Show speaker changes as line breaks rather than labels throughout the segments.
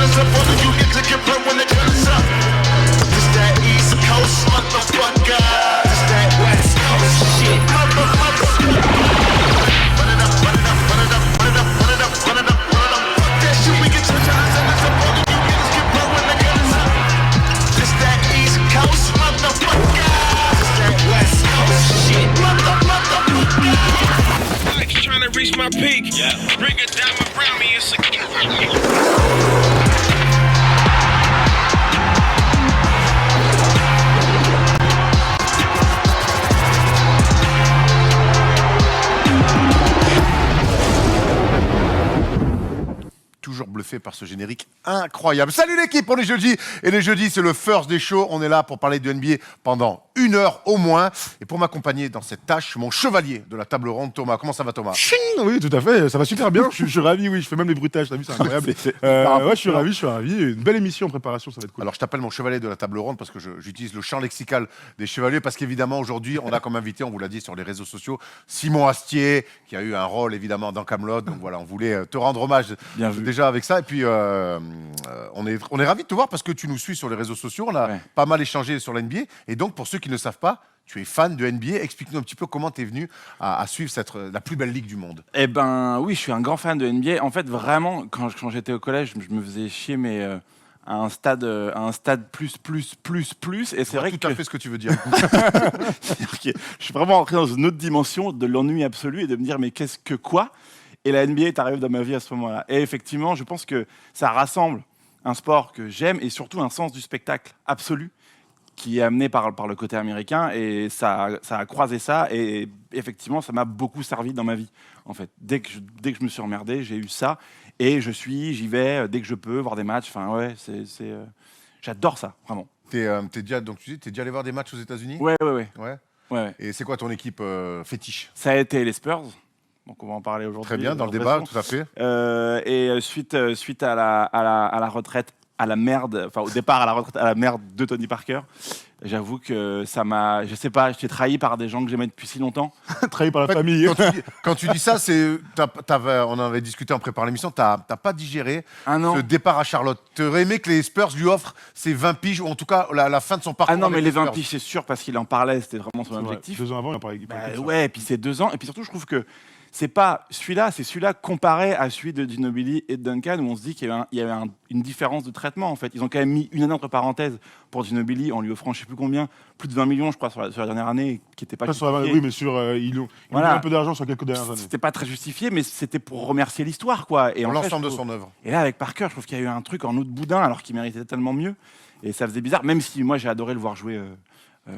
us up on you get to get burnt when the gun is up. This that East Coast motherfucker. This that West Coast shit. Motherfucker. Run it up, run it up, run it up, run it up, run it up, run it up, run it up. Fuck that shit, we get to us up on you get to get burnt when the gun is up. This that East Coast motherfucker. This that West Coast shit. Motherfucker.
Trying to reach my peak. Yeah. Bring it down around me. It's a
Toujours bluffé par ce générique incroyable. Salut l'équipe, on est jeudi. Et les jeudis, c'est le first des shows. On est là pour parler de NBA pendant 1 heure au moins. Et pour m'accompagner dans cette tâche, mon chevalier de la table ronde, Thomas. Comment ça va, Thomas?
Oui, tout à fait. Ça va super bien. Je suis ravi, oui. Je fais même les bruitages. T'as vu, c'est incroyable. Ouais, je suis ravi. Une belle émission en préparation, ça va être cool.
Alors, je t'appelle mon chevalier de la table ronde parce que j'utilise le champ lexical des chevaliers. Parce qu'évidemment, aujourd'hui, on a comme invité, on vous l'a dit sur les réseaux sociaux, Simon Astier, qui a eu un rôle évidemment dans Kaamelott. Donc voilà, on voulait te rendre hommage déjà avec ça. Et puis, on est ravis de te voir parce que tu nous suis sur les réseaux sociaux. On a pas mal échangé sur l'NBA. Et donc, pour ceux qui ne savent pas, tu es fan de NBA. Explique-nous un petit peu comment tu es venu à suivre la plus belle ligue du monde.
Eh ben oui, je suis un grand fan de NBA. En fait, vraiment, quand j'étais au collège, je me faisais chier, mais à un stade plus. Et c'est vrai
tout à fait ce que tu veux dire.
Je suis vraiment entré dans une autre dimension de l'ennui absolu et de me dire, mais qu'est-ce que quoi? Et la NBA est arrivée dans ma vie à ce moment-là. Et effectivement, je pense que ça rassemble un sport que j'aime et surtout un sens du spectacle absolu qui est amené par le côté américain. Et ça a croisé ça. Et effectivement, ça m'a beaucoup servi dans ma vie. En fait, dès que je me suis emmerdé, j'ai eu ça. Et j'y vais dès que je peux voir des matchs. Enfin, ouais, j'adore ça, vraiment.
T'es déjà allé voir des matchs aux États-Unis?
Ouais.
Et c'est quoi ton équipe fétiche?
Ça a été les Spurs. Donc on va en parler aujourd'hui.
Très bien, dans le débat, tout à fait.
Et suite à la retraite, à la merde, enfin au départ à la retraite, à la merde de Tony Parker, j'avoue que ça m'a, je sais pas, j'étais trahi par des gens que j'aimais depuis si longtemps.
Trahi par la famille.
Quand tu dis ça, on en avait discuté en préparant l'émission, t'as pas digéré ce départ à Charlotte. T'aurais aimé que les Spurs lui offrent ses 20 piges, ou en tout cas la fin de son parcours.
Ah non, mais les 20 piges, c'est sûr, parce qu'il en parlait, c'était vraiment son objectif.
2 ans avant, il en parlait.
Ouais, et puis c'est 2 ans, et puis surtout, je trouve que c'est pas celui-là, c'est celui-là comparé à celui de Ginobili et de Duncan, où on se dit qu'il y avait une différence de traitement, en fait. Ils ont quand même mis une année entre parenthèses pour Ginobili, en lui offrant je sais plus combien, plus de 20 millions, je crois, sur la dernière année, qui n'était pas justifié.
Oui, mais ils ont mis un peu d'argent sur quelques dernières années.
C'était pas très justifié, mais c'était pour remercier l'histoire, quoi. Et
pour l'ensemble de son œuvre.
Et là, avec Parker, je trouve qu'il y a eu un truc en eau de boudin, alors qu'il méritait tellement mieux. Et ça faisait bizarre, même si moi, j'ai adoré le voir jouer.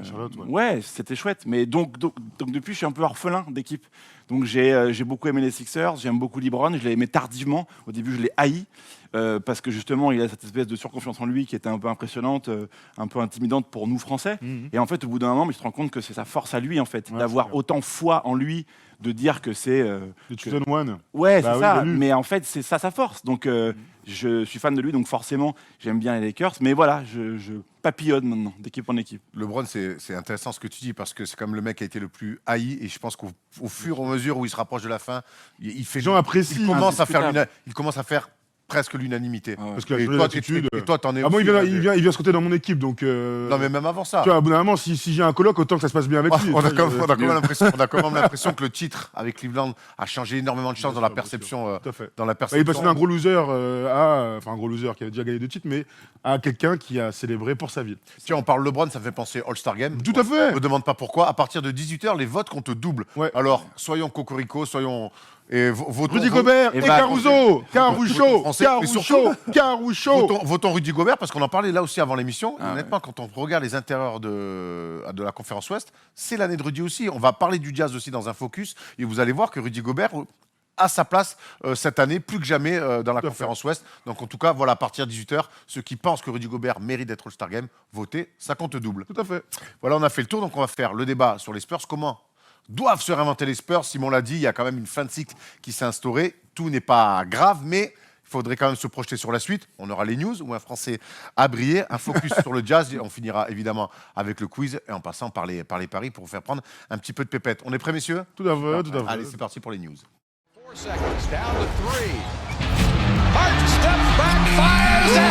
Charlotte,
ouais, c'était chouette. Mais donc depuis, je suis un peu orphelin d'équipe. Donc j'ai beaucoup aimé les Sixers, j'aime beaucoup LeBron, je l'ai aimé tardivement. Au début, je l'ai haï parce que justement, il a cette espèce de surconfiance en lui qui était un peu impressionnante, un peu intimidante pour nous Français. Et en fait, au bout d'un moment, je te rends compte que c'est sa force à lui, en fait, d'avoir autant foi en lui, de dire que c'est
le chosen one.
Ouais, c'est ça. Mais en fait, c'est ça sa force. Donc je suis fan de lui, donc forcément, j'aime bien les Lakers. Mais voilà, je papillonne maintenant d'équipe en équipe.
LeBron, c'est intéressant ce que tu dis parce que c'est comme le mec qui a été le plus haï et je pense qu'au fur et à mesure où il se rapproche de la fin, il fait.
Les gens apprécient.
Il commence à faire presque l'unanimité.
Parce que
et toi, t'en es.
Ah, moi, il vient se côté dans mon équipe, donc.
Non, mais même avant ça.
Tu vois, à bout d'un moment, si j'ai un coloc, autant que ça se passe bien avec lui.
On a quand même l'impression que le titre avec Cleveland a changé énormément de choses dans la perception. Dans la perception.
Il est passé d'un gros loser un gros loser qui avait déjà gagné 2 titres, mais à quelqu'un qui a célébré pour sa ville.
Tiens, on parle LeBron, ça me fait penser All-Star Game.
Tout à fait.
Je me demande pas pourquoi. À partir de 18h, les votes comptent double. Alors, soyons cocorico, soyons.
Rudy Gobert et Caruso,
Votons Rudy Gobert parce qu'on en parlait là aussi avant l'émission. Honnêtement, quand on regarde les intérieurs de la conférence Ouest, c'est l'année de Rudy aussi. On va parler du Jazz aussi dans un focus et vous allez voir que Rudy Gobert a sa place cette année plus que jamais dans la conférence Ouest. Donc en tout cas, voilà, à partir de 18h, ceux qui pensent que Rudy Gobert mérite d'être All-Star Game, votez, ça compte double.
Tout à fait.
Voilà, on a fait le tour, donc on va faire le débat sur les Spurs. Comment doivent se réinventer les Spurs? Simon l'a dit, il y a quand même une fin de cycle qui s'est instaurée. Tout n'est pas grave, mais il faudrait quand même se projeter sur la suite. On aura les news où un Français a brillé, un focus sur le Jazz. On finira évidemment avec le quiz et en passant par les paris pour vous faire prendre un petit peu de pépette. On est prêts, messieurs?
Tout à fait.
Allez, c'est parti pour les news.
4 seconds, down to 3. Hart steps back, fires,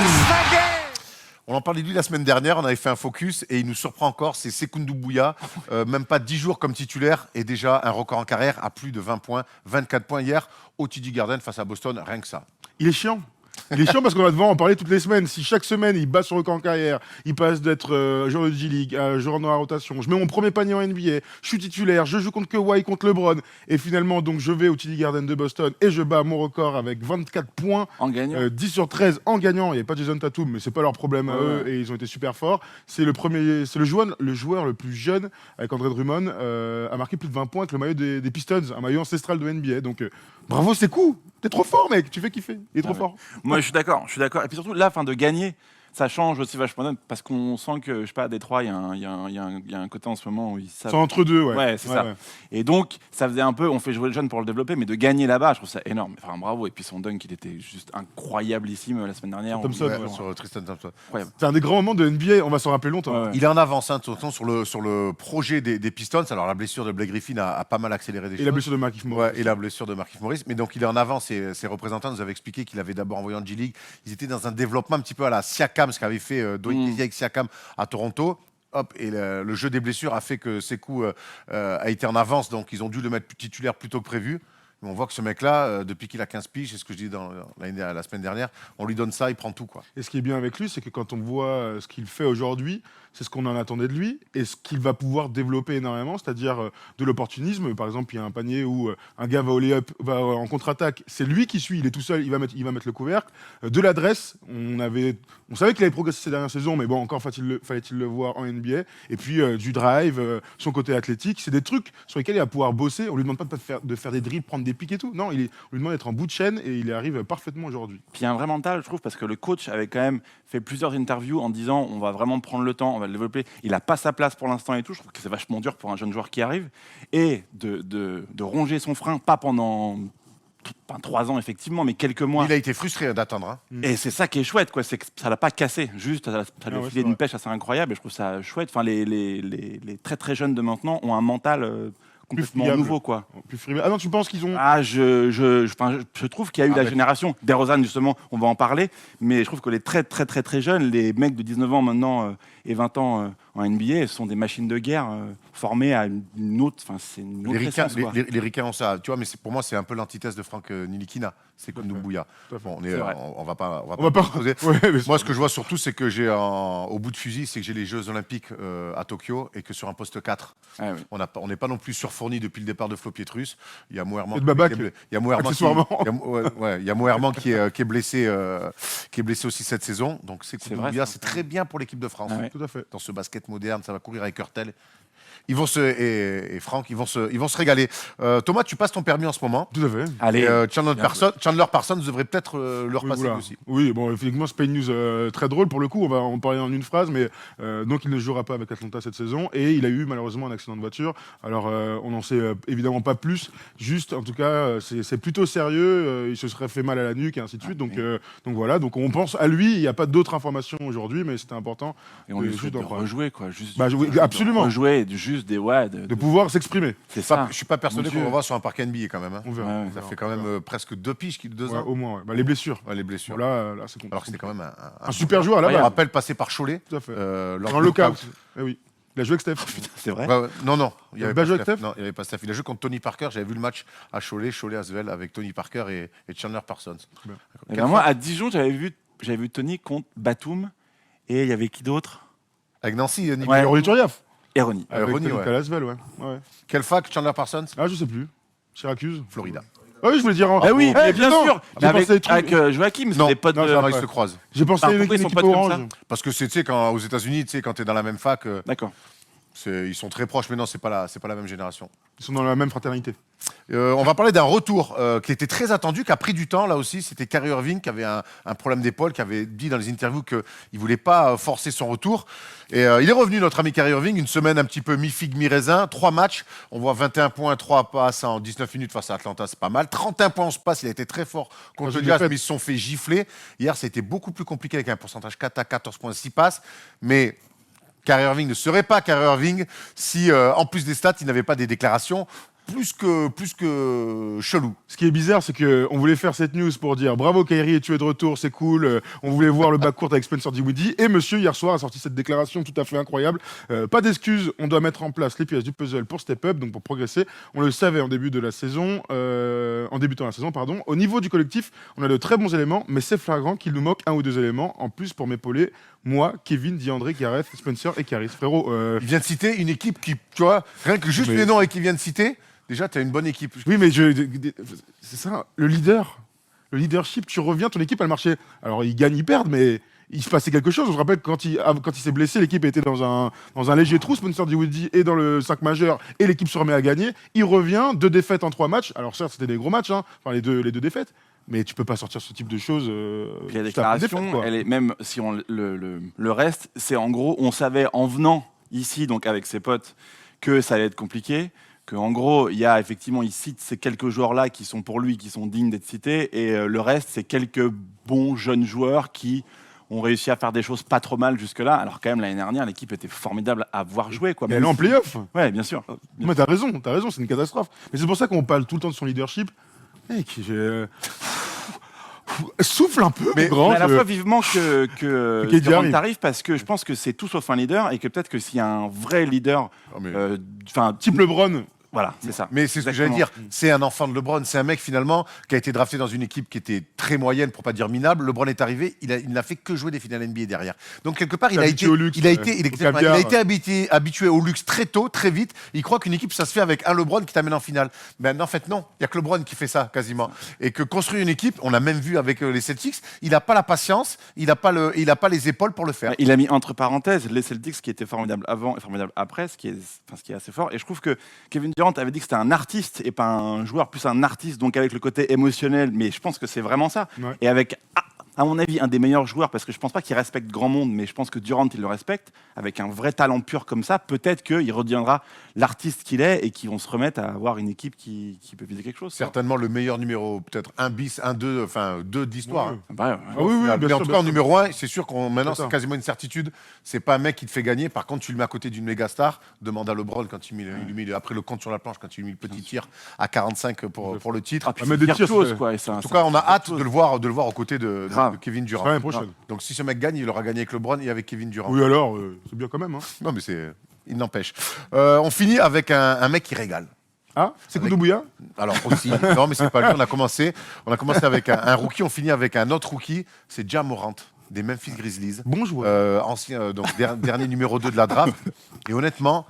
On en parlait de lui la semaine dernière, on avait fait un focus et il nous surprend encore, c'est Sekou Doumbouya, même pas 10 jours comme titulaire et déjà un record en carrière à plus de 20 points, 24 points hier au TD Garden face à Boston, rien que ça.
Il est chiant. Il est chiant parce qu'on va devoir en parler toutes les semaines. Si chaque semaine il bat son record en carrière, il passe d'être joueur de G-League à joueur dans la rotation, je mets mon premier panier en NBA, je suis titulaire, je joue contre Kawhi, contre LeBron, et finalement donc je vais au TD Garden de Boston et je bats mon record avec 24 points,
En gagnant.
10 sur 13 en gagnant. Il n'y a pas Jason Tatum, mais c'est pas leur problème à eux et ils ont été super forts. C'est le joueur le plus jeune avec André Drummond a marqué plus de 20 points avec le maillot des Pistons, un maillot ancestral de NBA. Donc bravo, c'est cool. T'es trop fort, mec. Tu fais kiffer. Il est trop fort.
Moi, je suis d'accord. Et puis surtout, là, de gagner, ça change aussi vachement parce qu'on sent que, je sais pas, à Détroit, il y a un côté en ce moment où ils savent.
C'est entre deux, ouais.
Ouais, c'est ça.
Ouais.
Et donc, ça faisait un peu, on fait jouer le jeune pour le développer, mais de gagner là-bas, je trouve ça énorme. Enfin, bravo. Et puis son dunk, il était juste incroyablissime la semaine dernière.
Thompson,
Ouais,
ouais.
sur Tristan Thompson.
Incroyable.
C'est un des grands moments de NBA. On va s'en rappeler longtemps.
Ouais, ouais.
Il est en avance hein, tout le temps, sur le projet des Pistons. Alors la blessure de Blake Griffin a pas mal accéléré des
Et
choses.
la blessure de Markieff Morris.
Ouais, et la blessure de Markieff Morris. Mais donc il est en avance et ses représentants nous avaient expliqué qu'il avait d'abord envoyé en G-League. Ils étaient dans un développement un petit peu à la Siakam, ce qu'avait fait Dwayne Casey avec Siakam à Toronto. Hop, et le jeu des blessures a fait que Sekou a été en avance, donc ils ont dû le mettre titulaire plus tôt que prévu. Mais on voit que ce mec-là, depuis qu'il a 15 piges, c'est ce que je dis la semaine dernière, on lui donne ça, il prend tout. Quoi.
Et ce qui est bien avec lui, c'est que quand on voit ce qu'il fait aujourd'hui, c'est ce qu'on en attendait de lui et ce qu'il va pouvoir développer énormément, c'est-à-dire de l'opportunisme. Par exemple, il y a un panier où un gars va au lay-up, va en contre-attaque, c'est lui qui suit, il est tout seul, il va mettre le couvercle. De l'adresse, on savait qu'il avait progressé ces dernières saisons, mais bon, encore fallait-il le voir en NBA. Et puis du drive, son côté athlétique, c'est des trucs sur lesquels il va pouvoir bosser. On lui demande pas de faire des dribbles, prendre des pics et tout. Non, on lui demande d'être en bout de chaîne et il y arrive parfaitement aujourd'hui.
Puis il y a un vrai mental, je trouve, parce que le coach avait quand même fait plusieurs interviews en disant on va vraiment prendre le temps, on va le développer. Il n'a pas sa place pour l'instant et tout. Je trouve que c'est vachement dur pour un jeune joueur qui arrive. Et de ronger son frein, pas pendant 3 ans effectivement, mais quelques mois.
Il a été frustré d'attendre. Hein.
Et c'est ça qui est chouette, quoi. C'est que ça l'a pas cassé. Juste, ça lui a
ouais,
filé
c'est
une
vrai.
pêche assez incroyable. Et je trouve ça chouette. Enfin, les très très jeunes de maintenant ont un mental complètement
friable.
nouveau, quoi.
Plus frivole. Ah non, tu penses qu'ils ont.
Ah, je trouve qu'il y a eu la génération DeRozan, justement, on va en parler, mais je trouve que les très très très très jeunes, les mecs de 19 ans maintenant et 20 ans en NBA, sont des machines de guerre formées à une autre, enfin c'est une autre
Les Ricains,
essence, quoi.
les Ricains ont ça, tu vois, mais pour moi, c'est un peu l'antithèse de Franck Nilikina. C'est comme Doumbouya.
Tout à fait.
Bon,
C'est vrai.
on va pas
On va pas.
poser.
Ouais, mais
Moi, ce que je vois surtout, c'est que j'ai au bout de fusil, c'est que j'ai les Jeux Olympiques à Tokyo et que sur un poste 4,
Ah, oui.
on n'est pas non plus surfourni depuis le départ de Flo Pietrus. Il y a Moerman.
Et de Babac,
Il y a Moerman
accessoirement.
il y a Moerman qui est blessé aussi cette saison. Donc c'est
vrai,
Doumbouya,
ça.
c'est très bien pour l'équipe de France.
Ah ouais.
Tout à fait.
Dans ce basket moderne, ça va courir avec Hurtel. Ils vont et Franck, ils vont se régaler. Thomas, tu passes ton permis en ce moment.
Tout à fait.
Allez,
Et Chandler Parsons devrait peut-être le repasser
Oula.
aussi.
Oui, bon, effectivement, c'est pas une news très drôle pour le coup. On va en parler en une phrase, mais donc il ne jouera pas avec Atlanta cette saison et il a eu malheureusement un accident de voiture. Alors, on n'en sait évidemment pas plus. Juste, en tout cas, c'est plutôt sérieux. Il se serait fait mal à la nuque et ainsi de suite. Donc voilà. Donc on pense à lui. Il n'y a pas d'autres informations aujourd'hui, mais c'était important.
et on lui
juste
souhaite de
d'en parler.
rejouer, quoi. Juste,
Bah, oui, absolument.
De rejouer, juste
De pouvoir s'exprimer.
c'est
Pas-
ça.
je suis pas persuadé
Mon
qu'on
Dieu.
va voir sur un parquet NBA quand même. Hein.
On verra.
Ouais,
on
ouais.
Ça
verra,
fait quand
on
même
verra.
presque 2 piges, 2
Ouais,
ans.
au moins. Ouais. Bah, les blessures.
Ouais, les blessures.
Bon, là, c'est compliqué.
Alors que c'était quand même
un super joueur là-bas.
Je rappelle passé par Cholet.
Tout à fait.
lors
En
du
lockout. Eh oui. Il a joué avec Steph.
C'est vrai.
Ouais, ouais. Non, il y avait
pas
pas
joué avec
Steph.
Steph
Non, il y avait pas Steph. Il a joué contre Tony Parker. J'avais vu le match à Cholet Asvel avec Tony Parker et Chandler Parsons.
Eh ben, moi, à Dijon, j'avais vu Tony contre Batum et il y avait qui d'autre?
Avec Nancy, Nick.
Ouais.
Et Ronny Turiaf.
Et Ronny.
Avec Ronny, ouais.
Lasvel, ouais.
Quelle fac, Chandler Parsons?
Ah, je sais plus. Syracuse.
Florida.
Ah oui, je voulais dire.
Ah oui, mais bien
non.
sûr.
J'ai
Mais
pensé des trucs-
avec Joachim, c'est
Non,
des potes
non,
de.
ça va.
Ils se croisent.
J'ai pensé
Bah,
à une
pourquoi ils sont
équipe
pas comme
orange.
ça
Parce que c'est, tu sais, aux États-Unis, tu sais, quand tu es dans la même fac,
D'accord.
ils sont très proches, mais non, c'est pas la même génération.
Ils sont dans la même fraternité.
On va parler d'un retour qui était très attendu, qui a pris du temps là aussi. C'était Kyrie Irving qui avait un problème d'épaule, qui avait dit dans les interviews qu'il ne voulait pas forcer son retour. Et il est revenu, notre ami Kyrie Irving, une semaine un petit peu mi-figue, mi-raisin. 3 matchs, on voit 21 points, 3 passes en 19 minutes face à Atlanta, c'est pas mal. 31 points en passe, il a été très fort contre
Dans
le
une
Jazz,
défaite.
mais ils se sont fait gifler. Hier, ça a été beaucoup plus compliqué avec un pourcentage 4 à 14 points, 6 passes. Mais Kyrie Irving ne serait pas Kyrie Irving si, en plus des stats, il n'avait pas des déclarations plus que chelou.
Ce qui est bizarre, c'est qu'on voulait faire cette news pour dire bravo Kyrie, tu es de retour, c'est cool. On voulait voir le backcourt avec Spencer Dinwiddie. Et monsieur, hier soir, a sorti cette déclaration tout à fait incroyable. Pas d'excuses, on doit mettre en place les pièces du puzzle pour step up, donc pour progresser. On le savait en début de la saison, en débutant la saison, pardon. Au niveau du collectif, on a de très bons éléments, mais c'est flagrant qu'il nous manque un ou deux éléments en plus pour m'épauler. Moi, Kevin, DeAndre, Gareth, Spencer et Caris. Frérot,
Il vient de citer une équipe qui, tu vois, rien que juste
Mais-
les noms et qu'il vient de citer, déjà, tu as une bonne équipe.
oui, mais c'est ça, le leadership, tu reviens, ton équipe, elle marchait. Alors, ils gagnent, ils perdent, mais il se passait quelque chose. Je me rappelle que quand il s'est blessé, l'équipe était dans un léger trou. Spencer Dinwiddie est dans le 5 majeur et l'équipe se remet à gagner. Il revient, 2 défaites en 3 matchs. Alors, certes, c'était des gros matchs, hein, enfin, les deux défaites. Mais tu peux pas sortir ce type de choses.
Puis la
juste après une
déclaration,
défaite, quoi.
elle est même si on le reste, c'est en gros, on savait en venant ici, donc avec ses potes, que ça allait être compliqué. Que en gros, il cite ces quelques joueurs-là qui sont pour lui, qui sont dignes d'être cités, et le reste, c'est quelques bons jeunes joueurs qui ont réussi à faire des choses pas trop mal jusque-là. Alors quand même, l'année dernière, l'équipe était formidable à voir jouer, quoi.
Mais elle est en playoff.
Ouais, bien sûr.
Mais t'as raison, c'est une catastrophe. Mais c'est pour ça qu'on parle tout le temps de son leadership. Mec, souffle un peu,
Mais-
mon grand.
Mais à la
je-
fois vivement que
KD
Durant
arrive.
arrive, parce que je pense que c'est tout sauf un leader, et que peut-être que s'il y a un vrai leader,
Oh, mais-
enfin,
Type LeBron.
voilà, c'est ça.
Mais c'est ce que j'allais
Exactement.
dire. C'est un enfant de LeBron. C'est un mec finalement qui a été drafté dans une équipe qui était très moyenne, pour pas dire minable. LeBron est arrivé, il n'a fait que jouer des finales NBA derrière. Donc quelque part, il a
Habitué
été,
au luxe,
il a
ouais.
été, il
Au
est-
caviar,
il a
ouais.
été habitué au luxe très tôt, très vite. Il croit qu'une équipe, ça se fait avec un LeBron qui t'amène en finale. Ben en fait non, il y a que LeBron qui fait ça quasiment. Et que construire une équipe, on l'a même vu avec les Celtics, il n'a pas la patience, il n'a pas les épaules pour le faire.
Il a mis entre parenthèses les Celtics qui étaient formidables avant et formidables après, ce qui est assez fort. Et je trouve que Kevin Durant avait dit que c'était un artiste et pas un joueur, plus un artiste, donc avec le côté émotionnel. Mais je pense que c'est vraiment ça.
Ouais.
Et avec, à mon avis, un des meilleurs joueurs, parce que je pense pas qu'il respecte grand monde, mais je pense que Durant, il le respecte, avec un vrai talent pur comme ça, peut-être qu'il redeviendra l'artiste qu'il est et qu'ils vont se remettre à avoir une équipe qui peut viser quelque chose. quoi.
Certainement le meilleur numéro, peut-être 1 bis, 1, 2, enfin 2 d'histoire.
Ouais.
hein.
Bah, ouais.
Ah oui, oui,
Mais
bien
en
sûr,
tout
bien
cas, en
sûr.
numéro 1, c'est sûr qu'on maintenant
C'est ça.
c'est quasiment une certitude. C'est pas un mec qui te fait gagner. Par contre, tu le mets à côté d'une méga star. Demande à LeBron quand il lui met après le compte sur la planche, quand il lui met le petit tir à 45 pour le titre.
Ah, puis
Ah, mais
c'est
des tirs,
virtuose,
c'est-
quoi. Et ça,
En tout cas, on a hâte de le voir aux côtés de
Grave.
Kevin Durant.
L'année prochaine.
Donc si ce mec gagne, il aura gagné avec LeBron et avec Kevin Durant.
Oui, alors, c'est bien quand même. Hein.
Non, mais il n'empêche. On finit avec un mec qui régale.
Ah, c'est
Avec-
Koudou Bouya.
Alors aussi, non mais c'est pas lui, on a commencé avec un rookie, on finit avec un autre rookie, c'est Ja Morant des Memphis Grizzlies.
Bon joueur.
Ancien, donc dernier numéro 2 de la draft. Et honnêtement,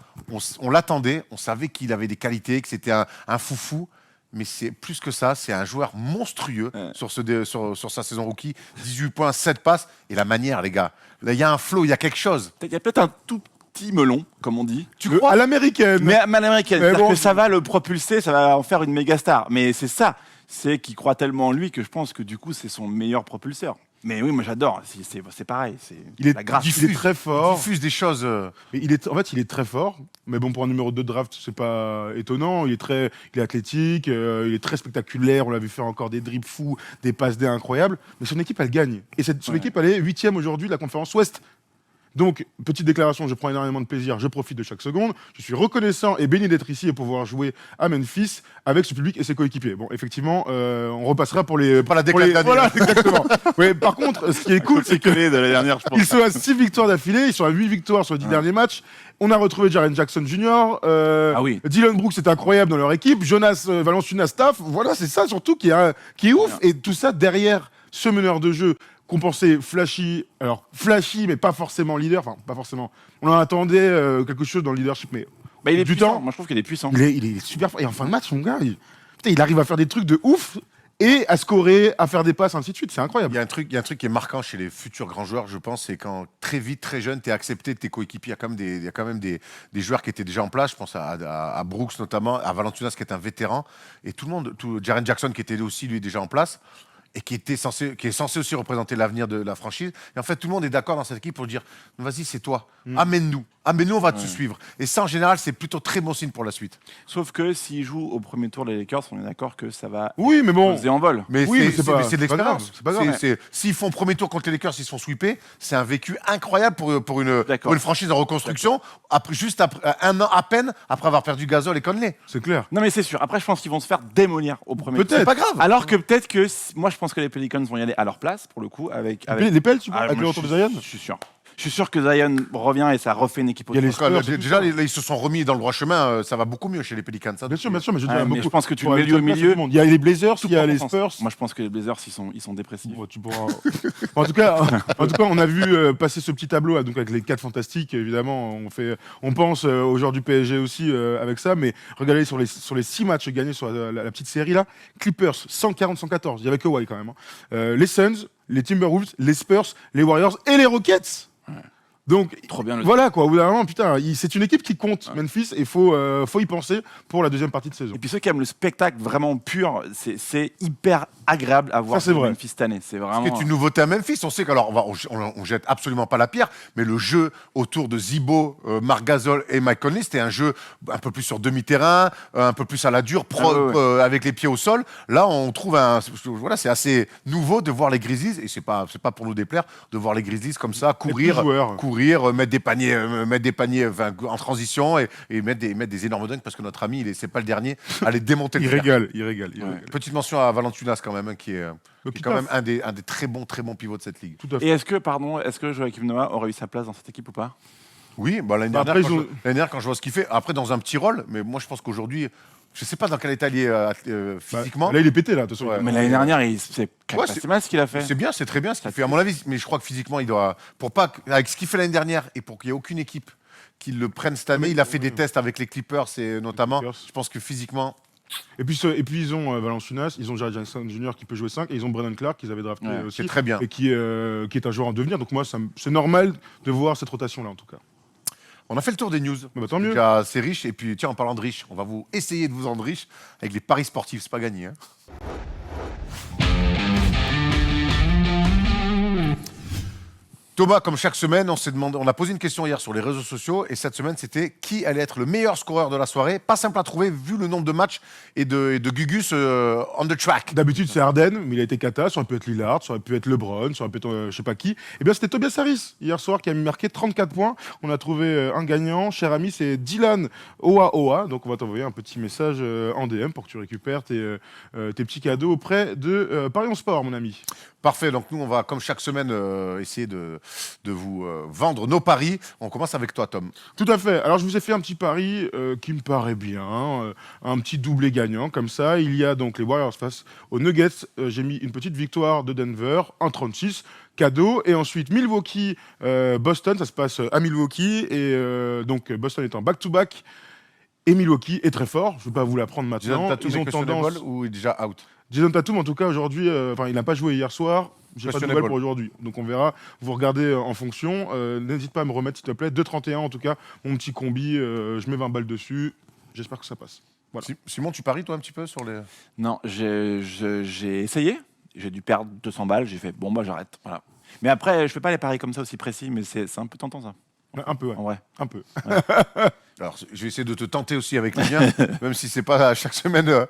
on l'attendait, on savait qu'il avait des qualités, que c'était un foufou. Mais c'est plus que ça, c'est un joueur monstrueux
Ouais.
sur sa saison rookie. 18 points, 7 passes. Et la manière, les gars. Là, il y a un flow, il y a quelque chose.
Il y a peut-être un tout petit melon, comme on dit.
Tu crois
À l'américaine.
Mais à l'américaine,
Mais
c'est-à-dire
bon.
que ça va le propulser, ça va en faire une méga star. Mais c'est ça, c'est qu'il croit tellement en lui que je pense que du coup, c'est son meilleur propulseur. Mais oui, moi j'adore, c'est pareil, c'est
Il est,
la grâce.
il est très
Il
fort.
diffuse des choses.
Mais en fait, il est très fort. Mais bon, pour un numéro 2 de draft, c'est pas étonnant. Il est athlétique, il est très spectaculaire. On l'a vu faire encore des dribbles fous, des passes D incroyables. Mais son équipe, elle gagne. Et son
Ouais.
équipe, elle est 8e aujourd'hui de la conférence Ouest. Donc, petite déclaration, je prends énormément de plaisir, je profite de chaque seconde. Je suis reconnaissant et béni d'être ici et pouvoir jouer à Memphis avec ce public et ses coéquipiers. Bon, effectivement, on repassera pour les...
Pas la
pour
déclate
les-
d'année.
Voilà, exactement. Ouais, par contre, ce qui est cool, c'est que
de la dernière, je pense.
ils sont à 6 victoires d'affilée, ils sont à 8 victoires sur les 10 derniers matchs. On a retrouvé Jaren Jackson Jr.,
Ah oui.
Dylan Brooks, c'est incroyable dans leur équipe, Jonas Valanciunas staff, voilà, c'est ça surtout qui est ouf. Et tout ça derrière ce meneur de jeu qu'on pensait flashy, alors flashy mais pas forcément leader, enfin pas forcément. On en attendait quelque chose dans le leadership, mais
Bah, il est
du
puissant.
temps.
Moi je trouve qu'il est puissant.
il est super fort. Et en fin de match, mon gars, putain, il arrive à faire des trucs de ouf et à scorer, à faire des passes, ainsi de suite, c'est incroyable.
Il y a un truc qui est marquant chez les futurs grands joueurs, je pense, c'est quand très vite, très jeune, tu es accepté de tes coéquipiers. Il y a quand même des joueurs qui étaient déjà en place. Je pense à Brooks notamment, à Valanciunas qui est un vétéran, et tout le monde, Jaren Jackson qui était aussi lui déjà en place. et qui est censé aussi représenter l'avenir de la franchise. Et en fait, tout le monde est d'accord dans cette équipe pour dire vas-y, c'est toi, amène-nous, on va te suivre. Et ça, en général, c'est plutôt très bon signe pour la suite.
Sauf que s'ils jouent au premier tour les Lakers, on est d'accord que ça va
Oui, mais bon.
poser en vol.
Mais
Oui, mais
c'est de l'expérience.
c'est pas grave.
S'ils font premier tour contre les Lakers, ils se font sweeper, c'est un vécu incroyable pour une franchise en reconstruction, juste après, un an à peine après avoir perdu Gasol et Conley.
C'est clair.
Non mais c'est sûr. Après, je pense qu'ils vont se faire démolir au premier tour.
Peut-être.
C'est pas grave.
Alors que peut-être que moi, je pense que les Pelicans vont y aller à leur place pour le coup avec
Les Pels, tu vois,
Ah,
avec
moi,
le retour de Zion.
Je suis sûr. Je suis sûr que Zion revient et ça refait une équipe.
Il y a les
autre.
Spurs, c'est
Déjà, là, ils se sont remis dans le droit chemin, ça va beaucoup mieux chez les Pelicans. Ça,
Bien sûr, mais je veux dire,
Ouais, mais
beaucoup.
je pense que tu
pour
le mets au
aller
milieu.
tout le monde. Il y a les Blazers,
Tout
il y a
prend
les
sens.
Spurs.
Moi, je pense que les Blazers, ils sont dépressifs.
Bon, tu pourras... en tout cas, on a vu passer ce petit tableau donc avec les 4 fantastiques. Évidemment, on pense aux joueurs du PSG aussi avec ça. Mais regardez sur les 6 matchs gagnés sur la petite série là, Clippers 140-114. Il y avait Kawhi quand même. Les Suns, les Timberwolves, les Spurs, les Warriors et les Rockets. Donc
Trop bien le
voilà quoi, au bout d'un moment, putain, c'est une équipe qui compte, Memphis, et faut y penser pour la deuxième partie de saison.
Et puis ceux qui aiment le spectacle vraiment pur, c'est hyper agréable à voir
Ça, c'est vrai.
Memphis cette année. C'est
Ce
vraiment.
qui est une nouveauté à Memphis. On sait qu'alors, on jette absolument pas la pierre, mais le jeu autour de Zibo, Marc Gasol et Mike Conley, c'était un jeu un peu plus sur demi-terrain, un peu plus à la dure, avec les pieds au sol. Là, on trouve voilà, c'est assez nouveau de voir les Grizzlies, et c'est pas pour nous déplaire, de voir les Grizzlies comme ça, courir, mettre des paniers en transition et mettre des énormes dunks, parce que notre ami, c'est pas le dernier à les démonter.
Il régale.
Petite mention à Valanciunas quand même, qui est
qui
quand même
taffe.
un des très bons pivots de cette ligue.
Tout à fait.
Et est-ce que Joachim Noah aurait eu sa place dans cette équipe ou pas?
Oui, l'année dernière, quand je vois ce qu'il fait, après dans un petit rôle, mais moi je pense qu'aujourd'hui, je sais pas dans quel état il est physiquement.
Là, il est pété, là, attention.
Ouais.
Mais l'année dernière, c'est pas si mal ce qu'il a fait.
C'est bien, c'est très bien ce qu'il fait, à mon avis, mais je crois que physiquement, il doit. Avec ce qu'il fait l'année dernière et pour qu'il n'y ait aucune équipe qui le prenne cette année, il a fait des tests avec les Clippers, et notamment, je pense que physiquement.
Et puis ils ont Valanciunas, ils ont Jared Jackson Jr. qui peut jouer 5, et ils ont Brandon Clark qu'ils avaient drafté aussi.
C'est très bien.
Et qui est un joueur en devenir. Donc moi, c'est normal de voir cette rotation-là, en tout cas.
On a fait le tour des news.
Tant mieux.
C'est riche. Et puis, tiens, en parlant de riche, on va vous essayer de vous rendre riche avec les paris sportifs. C'est pas gagné. Hein. Thomas, comme chaque semaine, on a posé une question hier sur les réseaux sociaux, et cette semaine, c'était qui allait être le meilleur scoreur de la soirée. Pas simple à trouver vu le nombre de matchs et de Gugus on the track.
D'habitude, c'est Harden, mais il a été cata. Ça aurait pu être Lillard, ça aurait pu être LeBron, ça aurait pu être je sais pas qui. Et bien, c'était Tobias Harris hier soir qui a marqué 34 points. On a trouvé un gagnant. Cher ami, c'est Dylan Oa. Donc, on va t'envoyer un petit message en DM pour que tu récupères tes petits cadeaux auprès de Paris en Sport, mon ami.
Parfait, donc nous on va comme chaque semaine essayer de vous vendre nos paris. On commence avec toi Tom.
Tout à fait, alors je vous ai fait un petit pari qui me paraît bien, un petit doublé gagnant comme ça. Il y a donc les Warriors face aux Nuggets, j'ai mis une petite victoire de Denver, 1,36, cadeau, et ensuite Milwaukee, Boston, ça se passe à Milwaukee, et donc Boston est en back-to-back, et Milwaukee est très fort, je ne vais pas vous l'apprendre maintenant.
Ils ont tendance ou est déjà out.
Jason Tatum, en tout cas, aujourd'hui, il n'a pas joué hier soir. J'ai pas de nouvelles pour aujourd'hui. Donc on verra. Vous regardez en fonction. N'hésite pas à me remettre, s'il te plaît. 2,31 en tout cas. Mon petit combi, je mets 20 balles dessus. J'espère que ça passe. Voilà.
Simon, tu paries toi un petit peu sur les.
Non, j'ai essayé. J'ai dû perdre 200 balles. J'ai fait bon, j'arrête. Voilà. Mais après, je fais pas les paris comme ça aussi précis, mais c'est un peu tentant ça.
Un peu, ouais.
En vrai.
Un peu.
Alors, je vais essayer de te tenter aussi avec les miens, même si c'est pas chaque semaine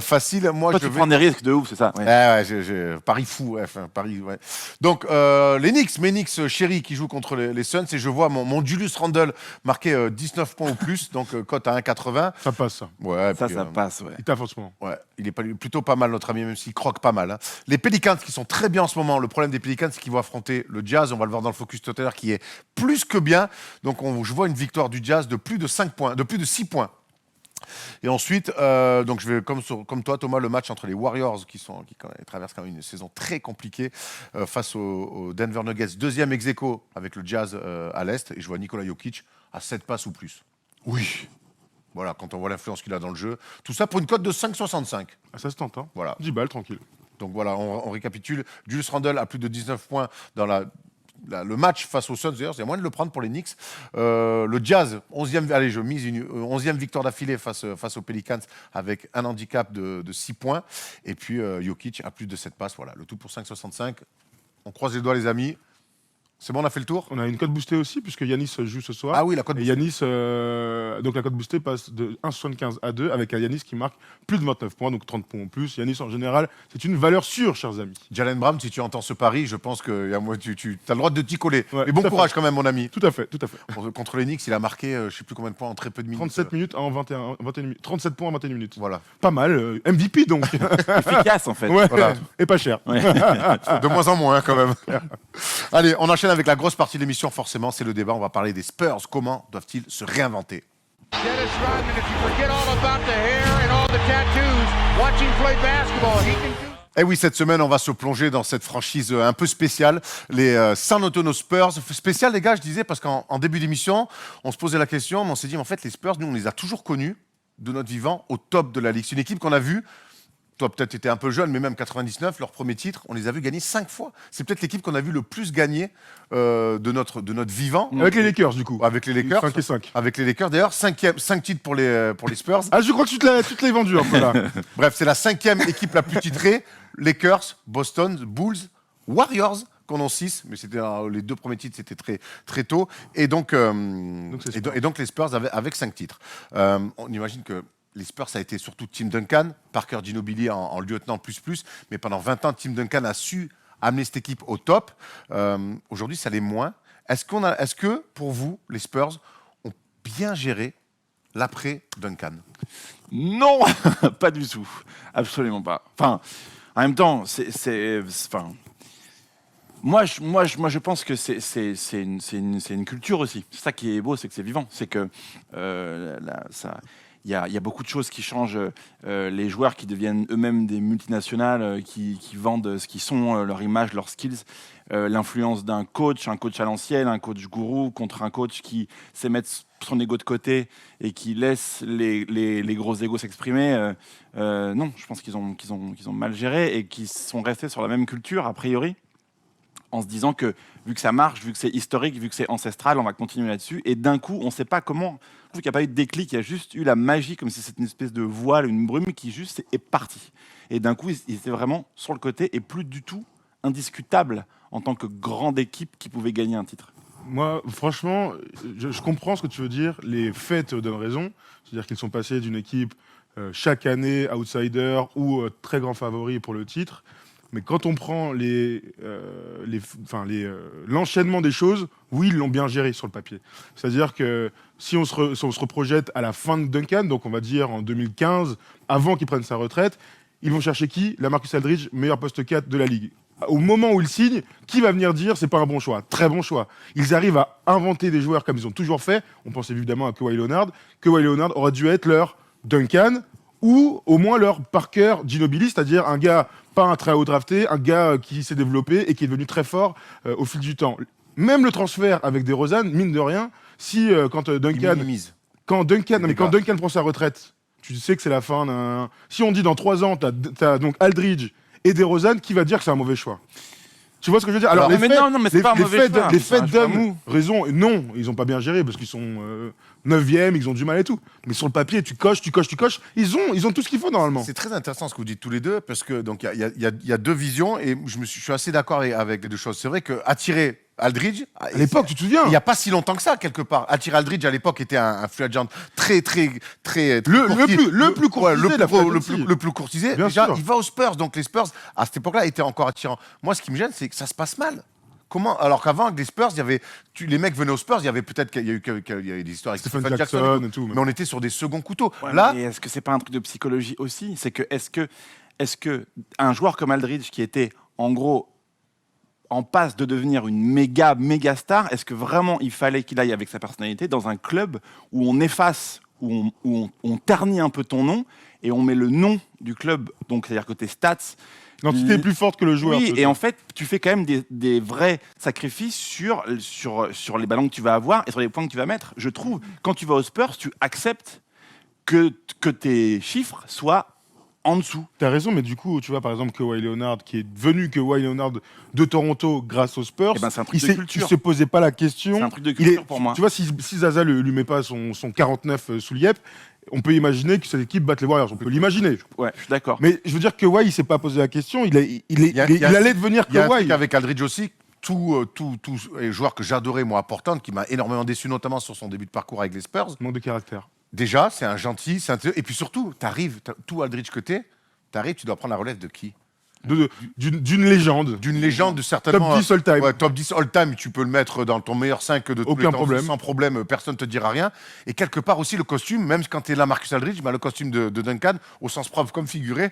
facile. Moi,
Toi, tu prends des risques de ouf, c'est ça.
Ouais. Paris fou, Paris. Ouais. Donc, les Knicks, mes Knicks chéris qui jouent contre les Suns, et je vois mon Julius Randle marquer 19 points ou plus, donc cote à 1,80.
Ça passe, ça.
Ouais,
Ça
puis,
passe, ouais.
Il taffe en ce moment.
Ouais, il est plutôt pas mal, notre ami, même s'il croque pas mal. Hein. Les Pelicans qui sont très bien en ce moment. Le problème des Pelicans, c'est qu'ils vont affronter le Jazz. On va le voir dans le focus tout à l'heure, qui est plus que bien. Donc, je vois une victoire du Jazz de plus de 5 points, de plus de 6 points. Et ensuite, donc je vais comme toi, Thomas, le match entre les Warriors qui traversent quand même une saison très compliquée face aux Denver Nuggets, deuxième ex-aequo avec le Jazz à l'Est. Et je vois Nikola Jokic à 7 passes ou plus.
Oui.
Voilà, quand on voit l'influence qu'il a dans le jeu. Tout ça pour une cote de 5,65.
Ah, ça se tente, hein.
Voilà.
10 balles, tranquille.
Donc voilà, on récapitule. Julius Randle a plus de 19 points dans la le match face aux Suns, d'ailleurs, c'est moyen de le prendre pour les Knicks. Le Jazz, 11e, allez, je mise une 11e victoire d'affilée face aux Pelicans avec un handicap de 6 points. Et puis Jokic a plus de 7 passes. Voilà, le tout pour 5,65. On croise les doigts, les amis. C'est bon, on a fait le tour.
On a une cote boostée aussi, puisque Yanis joue ce soir.
Ah oui, la cote
Et Yanis, donc la cote boostée passe de 1,75 à 2 avec un Yanis qui marque plus de 29 points, donc 30 points en plus. Yanis, en général, c'est une valeur sûre, chers amis.
Jalen Brown, si tu entends ce pari, je pense que tu as le droit de t'y coller.
Ouais,
Mais bon
tout à
courage
fait.
quand même, mon ami.
Tout à fait, tout à fait.
Contre les Knicks, il a marqué je ne sais plus combien de points en très peu de minutes.
37 minutes en 21 minutes. 37 points en 21 minutes.
Voilà.
Pas mal. MVP, donc.
Efficace, en fait.
Ouais.
Voilà.
Et pas cher.
De moins en moins, quand même. Allez, on enchaîne avec la grosse partie de l'émission, forcément, c'est le débat. On va parler des Spurs. Comment doivent-ils se réinventer?
Dennis Rodman, if you forget all about the hair and all the tattoos, watching play basketball, he can do.
Eh oui, cette semaine, on va se plonger dans cette franchise un peu spéciale, les San Antonio Spurs. Spécial, les gars, je disais, parce qu'en début d'émission, on se posait la question, mais on s'est dit, en fait, les Spurs, nous, on les a toujours connus, de notre vivant, au top de la Ligue. C'est une équipe qu'on a vue. Toi, peut-être, tu étais un peu jeune, mais même 99, leur premier titre, on les a vus gagner 5 fois. C'est peut-être l'équipe qu'on a vu le plus gagner de notre vivant.
Avec les Lakers, du coup.
Avec les Lakers.
5 et 5.
Avec les Lakers. D'ailleurs, 5 titres pour les Spurs.
Ah, je crois que tu te l'as vendu un peu là.
Bref, c'est la 5e équipe la plus titrée. Lakers, Boston, Bulls, Warriors, qu'on en 6, mais c'était les 2 premiers titres, c'était très, très tôt. Et donc les Spurs avec 5 titres. On imagine que les Spurs, ça a été surtout Tim Duncan, Parker Ginobili en lieutenant plus, mais pendant 20 ans, Tim Duncan a su amener cette équipe au top. Aujourd'hui, ça l'est moins. Est-ce que, pour vous, les Spurs ont bien géré l'après Duncan?
Non, pas du tout. Absolument pas. Enfin, en même temps, moi, je pense que c'est une culture aussi. C'est ça qui est beau, c'est que c'est vivant. C'est que il y a beaucoup de choses qui changent. Les joueurs qui deviennent eux-mêmes des multinationales, qui vendent ce qu'ils sont, leur image, leurs skills. L'influence d'un coach, un coach à l'ancienne, un coach gourou contre un coach qui sait mettre son ego de côté et qui laisse les gros égos s'exprimer. Non, je pense qu'ils ont mal géré et qu'ils sont restés sur la même culture, a priori, en se disant que vu que ça marche, vu que c'est historique, vu que c'est ancestral, on va continuer là-dessus. Et d'un coup, on ne sait pas comment. Je trouve qu'il n'y a pas eu de déclic, il y a juste eu la magie, comme si c'était une espèce de voile, une brume qui juste est partie. Et d'un coup, ils étaient vraiment sur le côté et plus du tout indiscutable en tant que grande équipe qui pouvait gagner un titre.
Moi, franchement, je comprends ce que tu veux dire. Les faits donnent raison. C'est-à-dire qu'ils sont passés d'une équipe chaque année outsider ou très grand favori pour le titre. Mais quand on prend l'enchaînement des choses, oui, ils l'ont bien géré sur le papier. C'est-à-dire que si on se reprojette à la fin de Duncan, donc on va dire en 2015, avant qu'il prenne sa retraite, ils vont chercher qui? LaMarcus Aldridge, meilleur poste 4 de la Ligue. Au moment où il signe, qui va venir dire c'est pas un bon choix? Très bon choix. Ils arrivent à inventer des joueurs comme ils ont toujours fait. On pense évidemment à Kawhi Leonard. Kawhi Leonard aurait dû être leur Duncan ou au moins leur Parker Ginobili, c'est-à-dire un gars pas un très haut drafté, un gars qui s'est développé et qui est devenu très fort au fil du temps. Même le transfert avec DeRozan, mine de rien, si quand Duncan prend sa retraite, tu sais que c'est la fin d'un... Si on dit dans 3 ans, t'as donc Aldridge et DeRozan, qui va dire que c'est un mauvais choix? Tu vois ce que je veux dire? Alors,
mais non, mais c'est pas un mauvais choix.
Les
C'est un
faits
choix
donnent
mou.
raison. Non, ils n'ont pas bien géré parce qu'ils sont 9e, ils ont du mal et tout. Mais sur le papier, tu coches. Ils ont tout ce qu'il faut normalement.
C'est très intéressant ce que vous dites tous les deux, parce que donc il y a 2 visions et je suis assez d'accord avec les 2 choses. C'est vrai que attirer Aldridge,
À l'époque, tu te souviens?
il n'y a pas si longtemps que ça, quelque part. Attirer Aldridge, à l'époque, était un free agent très
Le plus courtisé de la free agency.
le plus courtisé.
Bien
Déjà,
sûr.
il va aux Spurs. Donc, les Spurs, à cette époque-là, étaient encore attirants. Moi, ce qui me gêne, c'est que ça se passe mal. Comment? Alors qu'avant, avec les Spurs, les mecs venaient aux Spurs, il y avait peut-être qu'il y a eu des histoires avec
Stephen
Stephen
Jackson et tout.
mais on était sur des seconds couteaux.
Ouais,
Là,
mais est-ce que c'est pas un truc de psychologie aussi? C'est que est-ce que un joueur comme Aldridge qui était en gros en passe de devenir une méga star, est-ce que vraiment il fallait qu'il aille avec sa personnalité dans un club où on efface, où on ternit un peu ton nom et on met le nom du club, donc c'est-à-dire que tes stats.
L'entité est plus forte que le joueur.
Oui, et en fait, tu fais quand même des vrais sacrifices sur les ballons que tu vas avoir et sur les points que tu vas mettre. Je trouve, quand tu vas aux Spurs, tu acceptes que tes chiffres soient en dessous.
T'as raison, mais du coup, tu vois, par exemple, Kawhi Leonard, qui est devenu Kawhi Leonard de Toronto grâce aux Spurs,
Eh ben, c'est un truc
il
de
s'est-
culture.
il se posait pas la question.
C'est un truc de
Il
culture pour moi.
Tu vois, si Zaza lui met pas son 49 sous l'IEP, on peut imaginer que cette équipe batte les Warriors. On peut l'imaginer.
Ouais, je suis d'accord.
Mais je veux dire que Kawhi, il s'est pas posé la question. Il
y a-
allait devenir
Il y a un
Kawhi.
truc avec Aldridge aussi. Tout les joueurs que j'adorais, moi, à Portland, qui m'a énormément déçu, notamment sur son début de parcours avec les Spurs.
Manque de caractère.
Déjà, c'est un gentil, et puis surtout, tout Aldridge que t'arrives, tu dois prendre la relève de qui?
D'une légende.
D'une légende, certainement.
Top 10 all-time.
Ouais, top 10 all-time, tu peux le mettre dans ton meilleur 5 de tous
Aucun
les temps,
problème.
sans problème, personne ne te dira rien. Et quelque part aussi, le costume, même quand tu es là, Marcus Aldridge, le costume de Duncan, au sens propre comme figuré,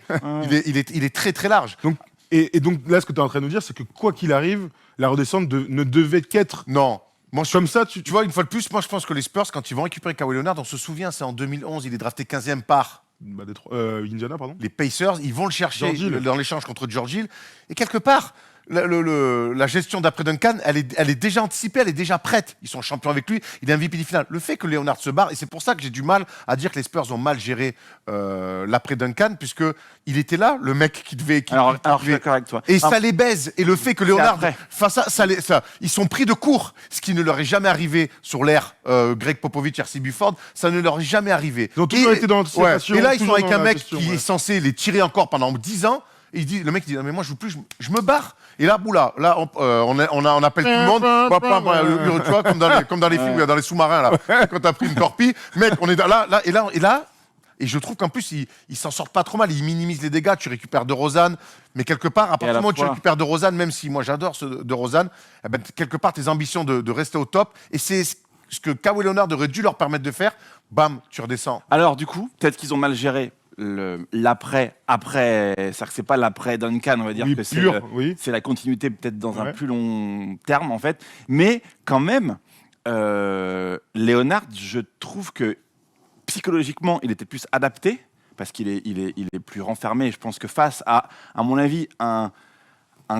il est très très large.
Donc, et donc là, ce que tu es en train de nous dire, c'est que quoi qu'il arrive, la redescente ne devait qu'être
Non. Moi,
comme ça.
tu vois, une fois de plus, moi je pense que les Spurs, quand ils vont récupérer Kawhi Leonard, on se souvient, c'est en 2011, il est drafté 15e par
Indiana, pardon.
les Pacers, ils vont le chercher
George Hill.
dans l'échange contre George Hill. Et quelque part, la gestion d'après Duncan, elle est déjà anticipée, elle est déjà prête. Ils sont champions avec lui, il est MVP du final. Le fait que Leonard se barre, et c'est pour ça que j'ai du mal à dire que les Spurs ont mal géré l'après Duncan, puisque il était là, le mec qui devait...
Alors, je suis d'accord avec toi.
Et
Alors,
ça les baise. Et le fait que Leonard
après.
fasse ça, ils sont pris de court, ce qui ne leur est jamais arrivé sur l'ère Greg Popovich, R.C. Bufford, ça ne leur est jamais arrivé.
Ils ont toujours été dans l'anticipation,
Et là, ils sont
toujours
avec
dans
un
la
mec
gestion,
qui
ouais.
est censé les tirer encore pendant 10 ans. Et le mec dit non, mais moi je joue plus, je me barre. Et là, boula, là on appelle tout le monde, tu vois, comme dans les films, dans les sous-marins là, quand t'as pris une torpille, mec, on est là, et je trouve qu'en plus ils s'en sortent pas trop mal, ils minimisent les dégâts, tu récupères de Rosanne, mais quelque part, à partir du moment où tu récupères de Rosanne, même si moi j'adore de Rosanne, eh ben, quelque part tes ambitions de rester au top, et c'est ce que Kawhi Leonard aurait dû leur permettre de faire, bam, tu redescends.
Alors, du coup, peut-être qu'ils ont mal géré l'après, c'est-à-dire que c'est pas l'après Duncan, on va dire
Oui,
que c'est
pur, oui.
c'est la continuité peut-être dans un
Ouais.
plus long terme en fait, mais quand même, Leonard, je trouve que psychologiquement, il était plus adapté parce qu'il est plus renfermé. Je pense que face à mon avis, un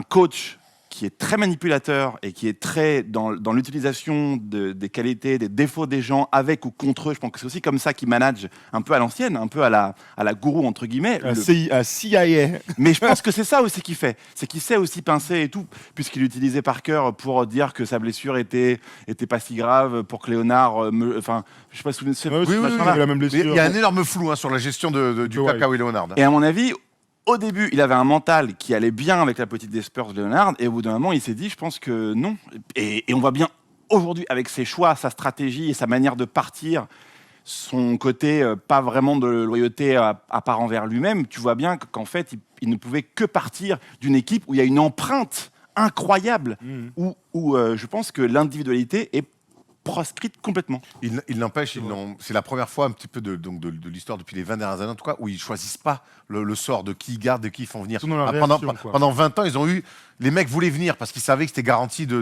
coach qui est très manipulateur et qui est très dans l'utilisation des qualités, des défauts des gens avec ou contre eux. Je pense que c'est aussi comme ça qu'il manage un peu à l'ancienne, un peu à la gourou entre guillemets.
À CIA.
Mais je pense que c'est ça aussi qu'il fait. C'est qu'il sait aussi pincer et tout, puisqu'il utilisait Parker pour dire que sa blessure était pas si grave, pour que Léonard... Enfin, je sais pas si vous vous
Ouais,
souvenez de ce
oui,
machin-là.
il avait la même
Mais
blessure.
il y a un énorme flou sur la gestion du
Ouais.
cas Kawhi Leonard.
Et à mon avis, au début, il avait un mental qui allait bien avec la petite des Spurs de Leonard, et au bout d'un moment, il s'est dit, je pense que non. Et on voit bien aujourd'hui, avec ses choix, sa stratégie et sa manière de partir, son côté pas vraiment de loyauté à part envers lui-même, tu vois bien qu'en fait, il ne pouvait que partir d'une équipe où il y a une empreinte incroyable, où je pense que l'individualité est proscrite complètement.
Il n'empêche, c'est la première fois un petit peu de l'histoire depuis les 20 dernières années, en tout cas, où ils choisissent pas le sort de qui ils gardent, de qui ils font venir.
Ils sont dans la
pendant,
réaction, quoi.
pendant 20 ans, les mecs voulaient venir parce qu'ils savaient que c'était garanti de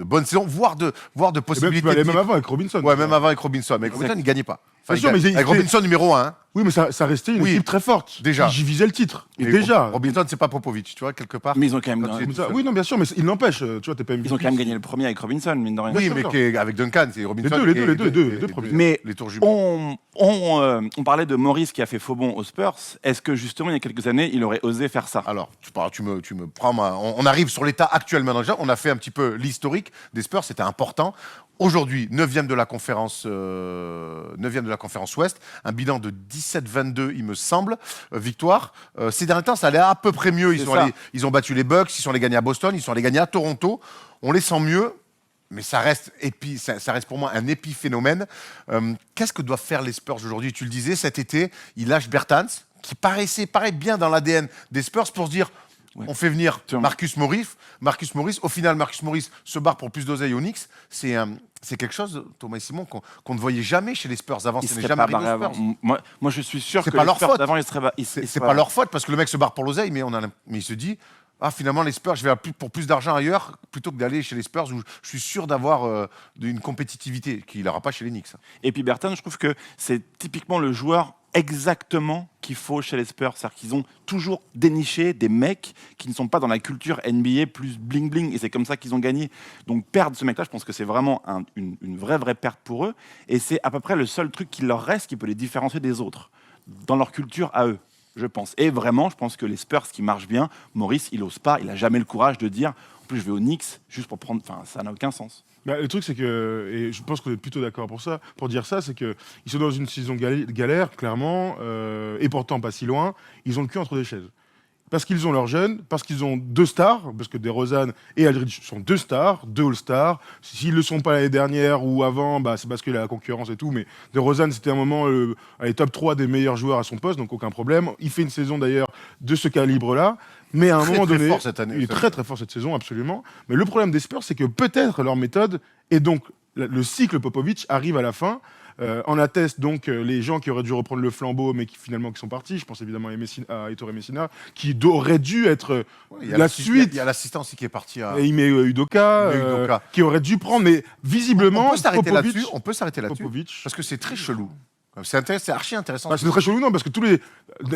bonnes saisons, voire de
Et même, tu
possibilités.
peux aller
de
même
titre.
avant avec Robinson.
Ouais, même avant avec Robinson. Mais Robinson, il gagnait pas. Enfin,
Bien sûr, mais
avec Robinson numéro 1.
Oui, mais ça restait une
Oui.
équipe très forte.
Déjà.
J'y visais le titre. Et déjà.
Robinson, c'est pas Popovich, tu vois, quelque part.
Mais ils ont quand même,
Quand
Comme ça. Oui, non, bien sûr, mais il n'empêche. Tu vois, t'es pas
ils ont quand même gagné le premier avec Robinson, mine de rien.
Oui,
sûr,
mais
sûr.
avec Duncan, c'est Robinson.
Les
qui
deux,
est-
les deux premiers.
Mais
les tours jumelles.
on parlait de Maurice qui a fait faux bond aux Spurs. Est-ce que justement, il y a quelques années, il aurait osé faire ça?
Alors, tu me prends on arrive sur l'état actuel maintenant déjà. On a fait un petit peu l'historique des Spurs, c'était important. Aujourd'hui, 9e de la conférence Ouest, un bilan de 17-22, il me semble, victoire. Ces derniers temps, ça allait à peu près mieux. Ils ont battu les Bucks, ils sont allés gagner à Boston, ils sont allés gagner à Toronto. On les sent mieux. Mais ça reste pour moi un épiphénomène. Qu'est-ce que doivent faire les Spurs aujourd'hui? Tu le disais, cet été, ils lâchent Bertans, qui paraît bien dans l'ADN des Spurs, pour se dire, on fait venir Marcus Morris. Au final, Marcus Morris se barre pour plus d'oseille au Knicks. C'est quelque chose, Thomas et Simon, qu'on ne voyait jamais chez les Spurs avant.
Il
Ce n'est
serait
jamais
pas
arrivé aux
barré
Spurs.
avant. Moi, je suis sûr
C'est
que
pas
les
leur
Spurs
faute.
d'avant, ils seraient
C'est pas leur faute parce que le mec se barre pour l'oseille, mais il se dit, finalement, les Spurs, je vais pour plus d'argent ailleurs plutôt que d'aller chez les Spurs où je suis sûr d'avoir une compétitivité qu'il n'aura pas chez les Knicks.
Et puis Bertan, je trouve que c'est typiquement le joueur exactement qu'il faut chez les Spurs. C'est-à-dire qu'ils ont toujours déniché des mecs qui ne sont pas dans la culture NBA plus bling-bling. Et c'est comme ça qu'ils ont gagné. Donc perdre ce mec-là, je pense que c'est vraiment une vraie perte pour eux. Et c'est à peu près le seul truc qui leur reste qui peut les différencier des autres. dans leur culture à eux, je pense. Et vraiment, je pense que les Spurs qui marchent bien, Maurice, il ose pas, il a jamais le courage de dire en plus je vais aux Knicks juste pour prendre. Enfin, ça n'a aucun sens.
Bah, le truc, c'est que, et je pense qu'on est plutôt d'accord pour dire ça, c'est qu'ils sont dans une saison galère, clairement, et pourtant pas si loin. Ils ont le cul entre des chaises. Parce qu'ils ont leurs jeunes, parce qu'ils ont 2 stars, parce que DeRozan et Aldridge sont 2 stars, 2 All-Stars. S'ils ne le sont pas l'année dernière ou avant, bah, c'est parce qu'il y a la concurrence et tout, mais DeRozan, c'était un moment les top 3 des meilleurs joueurs à son poste, donc aucun problème. Il fait une saison d'ailleurs de ce calibre-là, mais à un moment donné,
fort cette année,
il est très très fort cette saison, absolument. Mais le problème des Spurs, c'est que peut-être leur méthode, et donc le cycle Popovich arrive à la fin. En attestent donc les gens qui auraient dû reprendre le flambeau, mais qui finalement qui sont partis. Je pense évidemment à Ettore Messina, qui aurait dû être la suite.
Il y a l'assistant aussi qui est parti à.
Et il met Udoka,
Udoka.
qui aurait dû prendre, mais visiblement,
On peut s'arrêter
Popovich-
là-dessus. On peut s'arrêter là-dessus.
Popovich.
Parce que c'est très chelou. C'est archi intéressant.
Bah, c'est très chelou, non, parce que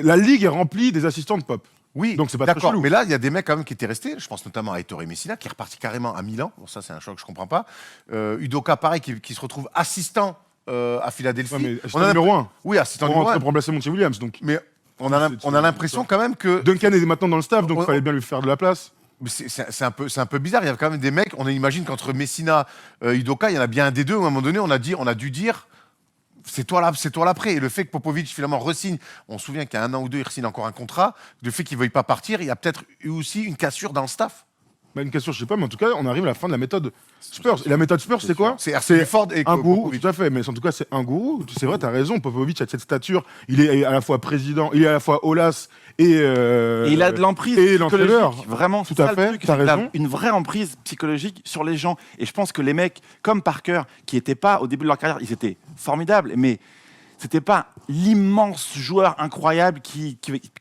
la ligue est remplie des assistants de Pop.
Oui,
Donc c'est pas très
d'accord.
chelou.
Mais là, il y a des mecs quand même qui étaient restés. Je pense notamment à Ettore Messina, qui est reparti carrément à Milan. Bon, ça, c'est un choc que je comprends pas. Udoka, pareil, qui se retrouve assistant à Philadelphie.
Ouais, mais
On
assistant
a
numéro 1.
Oui, assistant
Pour
numéro 1.
remplacer Monty Williams. Donc.
Mais on a l'impression quand même que
Duncan est maintenant dans le staff, donc il
On-
fallait bien lui faire de la place.
c'est un peu bizarre. Il y a quand même des mecs. On imagine qu'entre Messina, Udoka, il y en a bien un des deux. À un moment donné, on a dû dire. C'est toi l'après. Et le fait que Popovich finalement re-signe, on se souvient qu'il y a 1 an ou 2, il re-signe encore un contrat. Le fait qu'il ne veuille pas partir, il y a peut-être eu aussi une cassure dans le staff.
Bah, une question, je sais pas, mais en tout cas, on arrive à la fin de la méthode Spurs. Et la méthode Spurs, c'est quoi?
C'est RC Ford et
un gourou,
Popovich.
tout à fait. Mais en tout cas, c'est un gourou. C'est vrai, t'as raison. Popovich a cette stature. Il est à la fois président, il est à la fois Olas et.
Et il a de l'emprise
et l'entraîneur.
psychologique. Vraiment,
Tout
c'est
à
ça le
fait,
truc,
t'as
c'est qu'il a
raison.
une vraie emprise psychologique sur les gens. Et je pense que les mecs comme Parker, qui n'étaient pas au début de leur carrière, ils étaient formidables, mais c'était pas l'immense joueur incroyable qui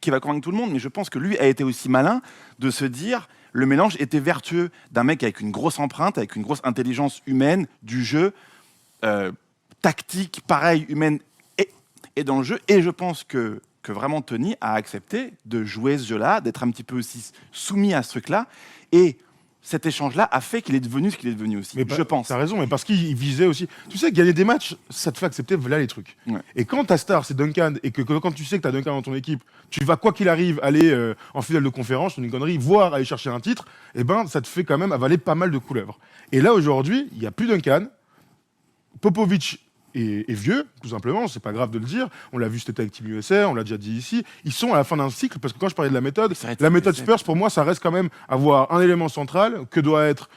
va convaincre tout le monde. Mais je pense que lui a été aussi malin de se dire le mélange était vertueux d'un mec avec une grosse empreinte, avec une grosse intelligence humaine, du jeu, tactique, pareil, humaine et dans le jeu. Et je pense que vraiment Tony a accepté de jouer ce jeu-là, d'être un petit peu aussi soumis à ce truc-là. Et cet échange-là a fait qu'il est devenu ce qu'il est devenu aussi, je pense.
T'as raison, mais parce qu'il visait aussi. Tu sais, gagner des matchs, ça te fait accepter, voilà les trucs.
Ouais.
Et quand ta star, c'est Duncan, et que quand tu sais que t'as Duncan dans ton équipe, tu vas, quoi qu'il arrive, aller en finale de conférence, une connerie, voire aller chercher un titre, et ben, ça te fait quand même avaler pas mal de couleuvres. Et là, aujourd'hui, il n'y a plus Duncan. Popovich est vieux, tout simplement, c'est pas grave de le dire. On l'a vu cet été avec Team USA, on l'a déjà dit ici. Ils sont à la fin d'un cycle, parce que quand je parlais de la méthode Spurs, pour moi, ça reste quand même avoir un élément central que doit être,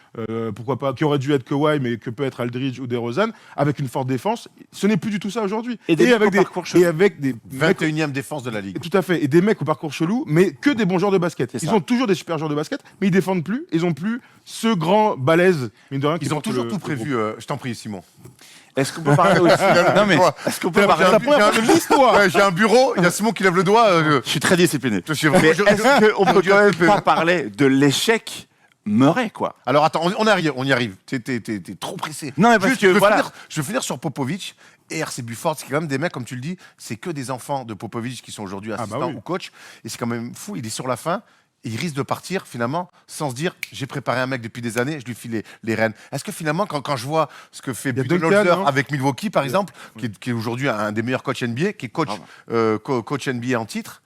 pourquoi pas, qui aurait dû être Kawhi, mais que peut être Aldridge ou DeRozan, avec une forte défense. Ce n'est plus du tout ça aujourd'hui.
Et des mecs
avec
au parcours chelou.
et avec des mecs
21e défense de la ligue.
tout à fait. Et des mecs au parcours chelou, mais que des bons joueurs de basket.
C'est
Ils
ça.
ont toujours des super joueurs de basket, mais ils défendent plus. Ils ont plus ce grand balèze, mine de rien, qui
Ils ont
porte
toujours
le
tout
groupe.
prévu. Je t'en prie, Simon.
Est-ce qu'on peut parler aussi Non mais est-ce qu'on peut parler
Ouais, j'ai un bureau, il y a Simon qui lève le doigt.
Je suis très discipliné.
Je suis vraiment-
Mais
je-
est-ce qu'on peut
je-
quand même pas parler de l'échec Murray, quoi?
Alors attends, on y arrive. T'es trop pressé.
Non, mais parce que, voilà.
Je veux finir sur Popovich et RC Buford. C'est quand même des mecs, comme tu le dis, c'est que des enfants de Popovich qui sont aujourd'hui assistants
oui.
ou coach. Et c'est quand même fou. Il est sur la fin. Et il risque de partir finalement sans se dire j'ai préparé un mec depuis des années, je lui file les rênes. Est-ce que finalement, quand je vois ce que fait
Il y a
Budenholzer
Duncan, non
avec Milwaukee par exemple, qui est aujourd'hui un des meilleurs coachs NBA, qui est coach NBA en titre,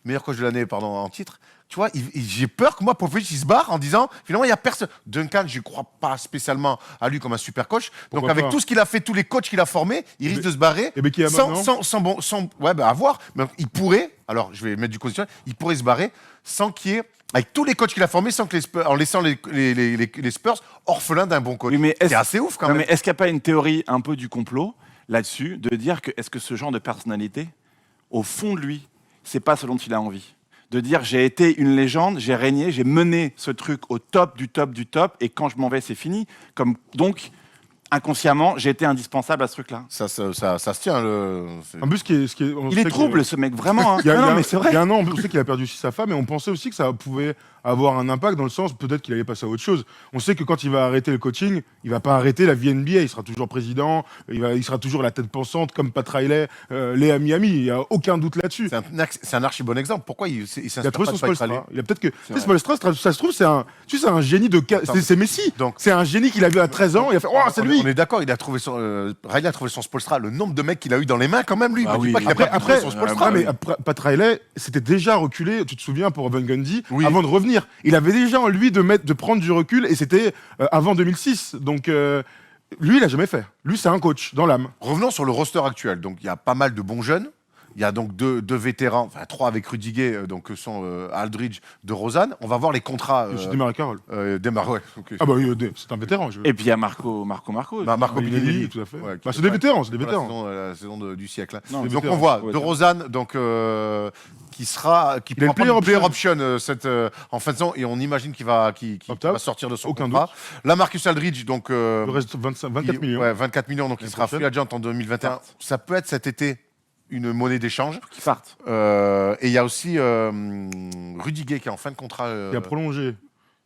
meilleur coach de l'année pardon en titre, tu vois, j'ai peur que moi Popovich il se barre en disant finalement il y a personne. Duncan, je crois pas spécialement à lui comme un super coach. Donc
Pourquoi
avec
pas
tout ce qu'il a fait, tous les coachs qu'il a formés, il risque de se barrer.
Et ben qui est
sans ouais bah à voir. Mais il pourrait, alors je vais mettre du conditionnel, il pourrait se barrer sans qu'il y ait avec tous les coachs qu'il a formés, sans que les Spurs, en laissant les Spurs orphelins d'un bon coach.
Oui, mais
c'est assez ouf quand
Non,
même.
mais est-ce qu'il n'y a pas une théorie un peu du complot là-dessus, de dire que est-ce que ce genre de personnalité, au fond de lui, c'est pas ce dont il a envie? De dire j'ai été une légende, j'ai régné, j'ai mené ce truc au top du top du top, et quand je m'en vais, c'est fini. Donc, inconsciemment, j'ai été indispensable à ce truc-là.
Ça se tient.
En plus, on
Il
sait
est
que-
trouble, ce mec, vraiment. Hein.
Il y a,
Non, mais c'est vrai.
Il y a un an, on sait qu'il a perdu aussi sa femme, et on pensait aussi que ça pouvait avoir un impact dans le sens peut-être qu'il allait passer à autre chose. On sait que quand il va arrêter le coaching, il va pas arrêter la vie NBA. Il sera toujours président, il sera toujours la tête pensante comme Pat Riley l'est à Miami. Il y a aucun doute là-dessus.
C'est un archi bon exemple. Pourquoi il
Il a
s'inspire
trouvé
pas
son
de Pat Riley?
Spoelstra. Il a peut-être que Spoelstra, ça se trouve, c'est un génie de. C'est Messi.
Donc-
C'est un génie qu'il a vu à 13 ans. Il a fait, oh, c'est lui.
On est d'accord, il a trouvé Riley a trouvé son Spoelstra. Le nombre de mecs qu'il a eu dans les mains, quand même, lui.
Ah
Il me dit
oui.
pas qu'il a pas trouvé
Après,
son Spoelstra.
mais Pat Riley, c'était déjà reculé, tu te souviens, pour Van Gundy,
Oui.
avant de revenir. Il avait déjà en lui de prendre du recul, et c'était avant 2006. Donc, lui, il a jamais fait. Lui, c'est un coach, dans l'âme.
Revenons sur le roster actuel. Donc, il y a pas mal de bons jeunes. Il y a donc deux vétérans, enfin 3 avec Rudiger, donc que sont Aldridge, de Rosanne. On va voir les contrats.
Je démarre Carroll.
Ouais. Ok.
Ah bah oui, c'est un vétéran.
Et puis il y a Marco.
Bah, Marco
Bellinelli,
Bellinelli,
tout à fait.
ouais,
Bah,
qui
c'est des
fait
vétérans, c'est des
pour la
vétérans.
la saison du siècle. Hein.
Non,
des
Donc
vétérans.
on voit
Ouais,
de Rosanne, donc qui
Il a une
prend
player
player
option.
option en fin de saison et on imagine qu'il va
Opt-out.
sortir de son
Aucun
contrat. Là, Marcus Aldridge, donc
Le reste, 24 millions.
Ouais, 24 millions, donc il
L'année
sera
prochaine.
free agent en 2021. Ça peut être cet été une monnaie d'échange.
Qui partent.
Et il y a aussi Rudiger qui est en fin de contrat.
Il a prolongé.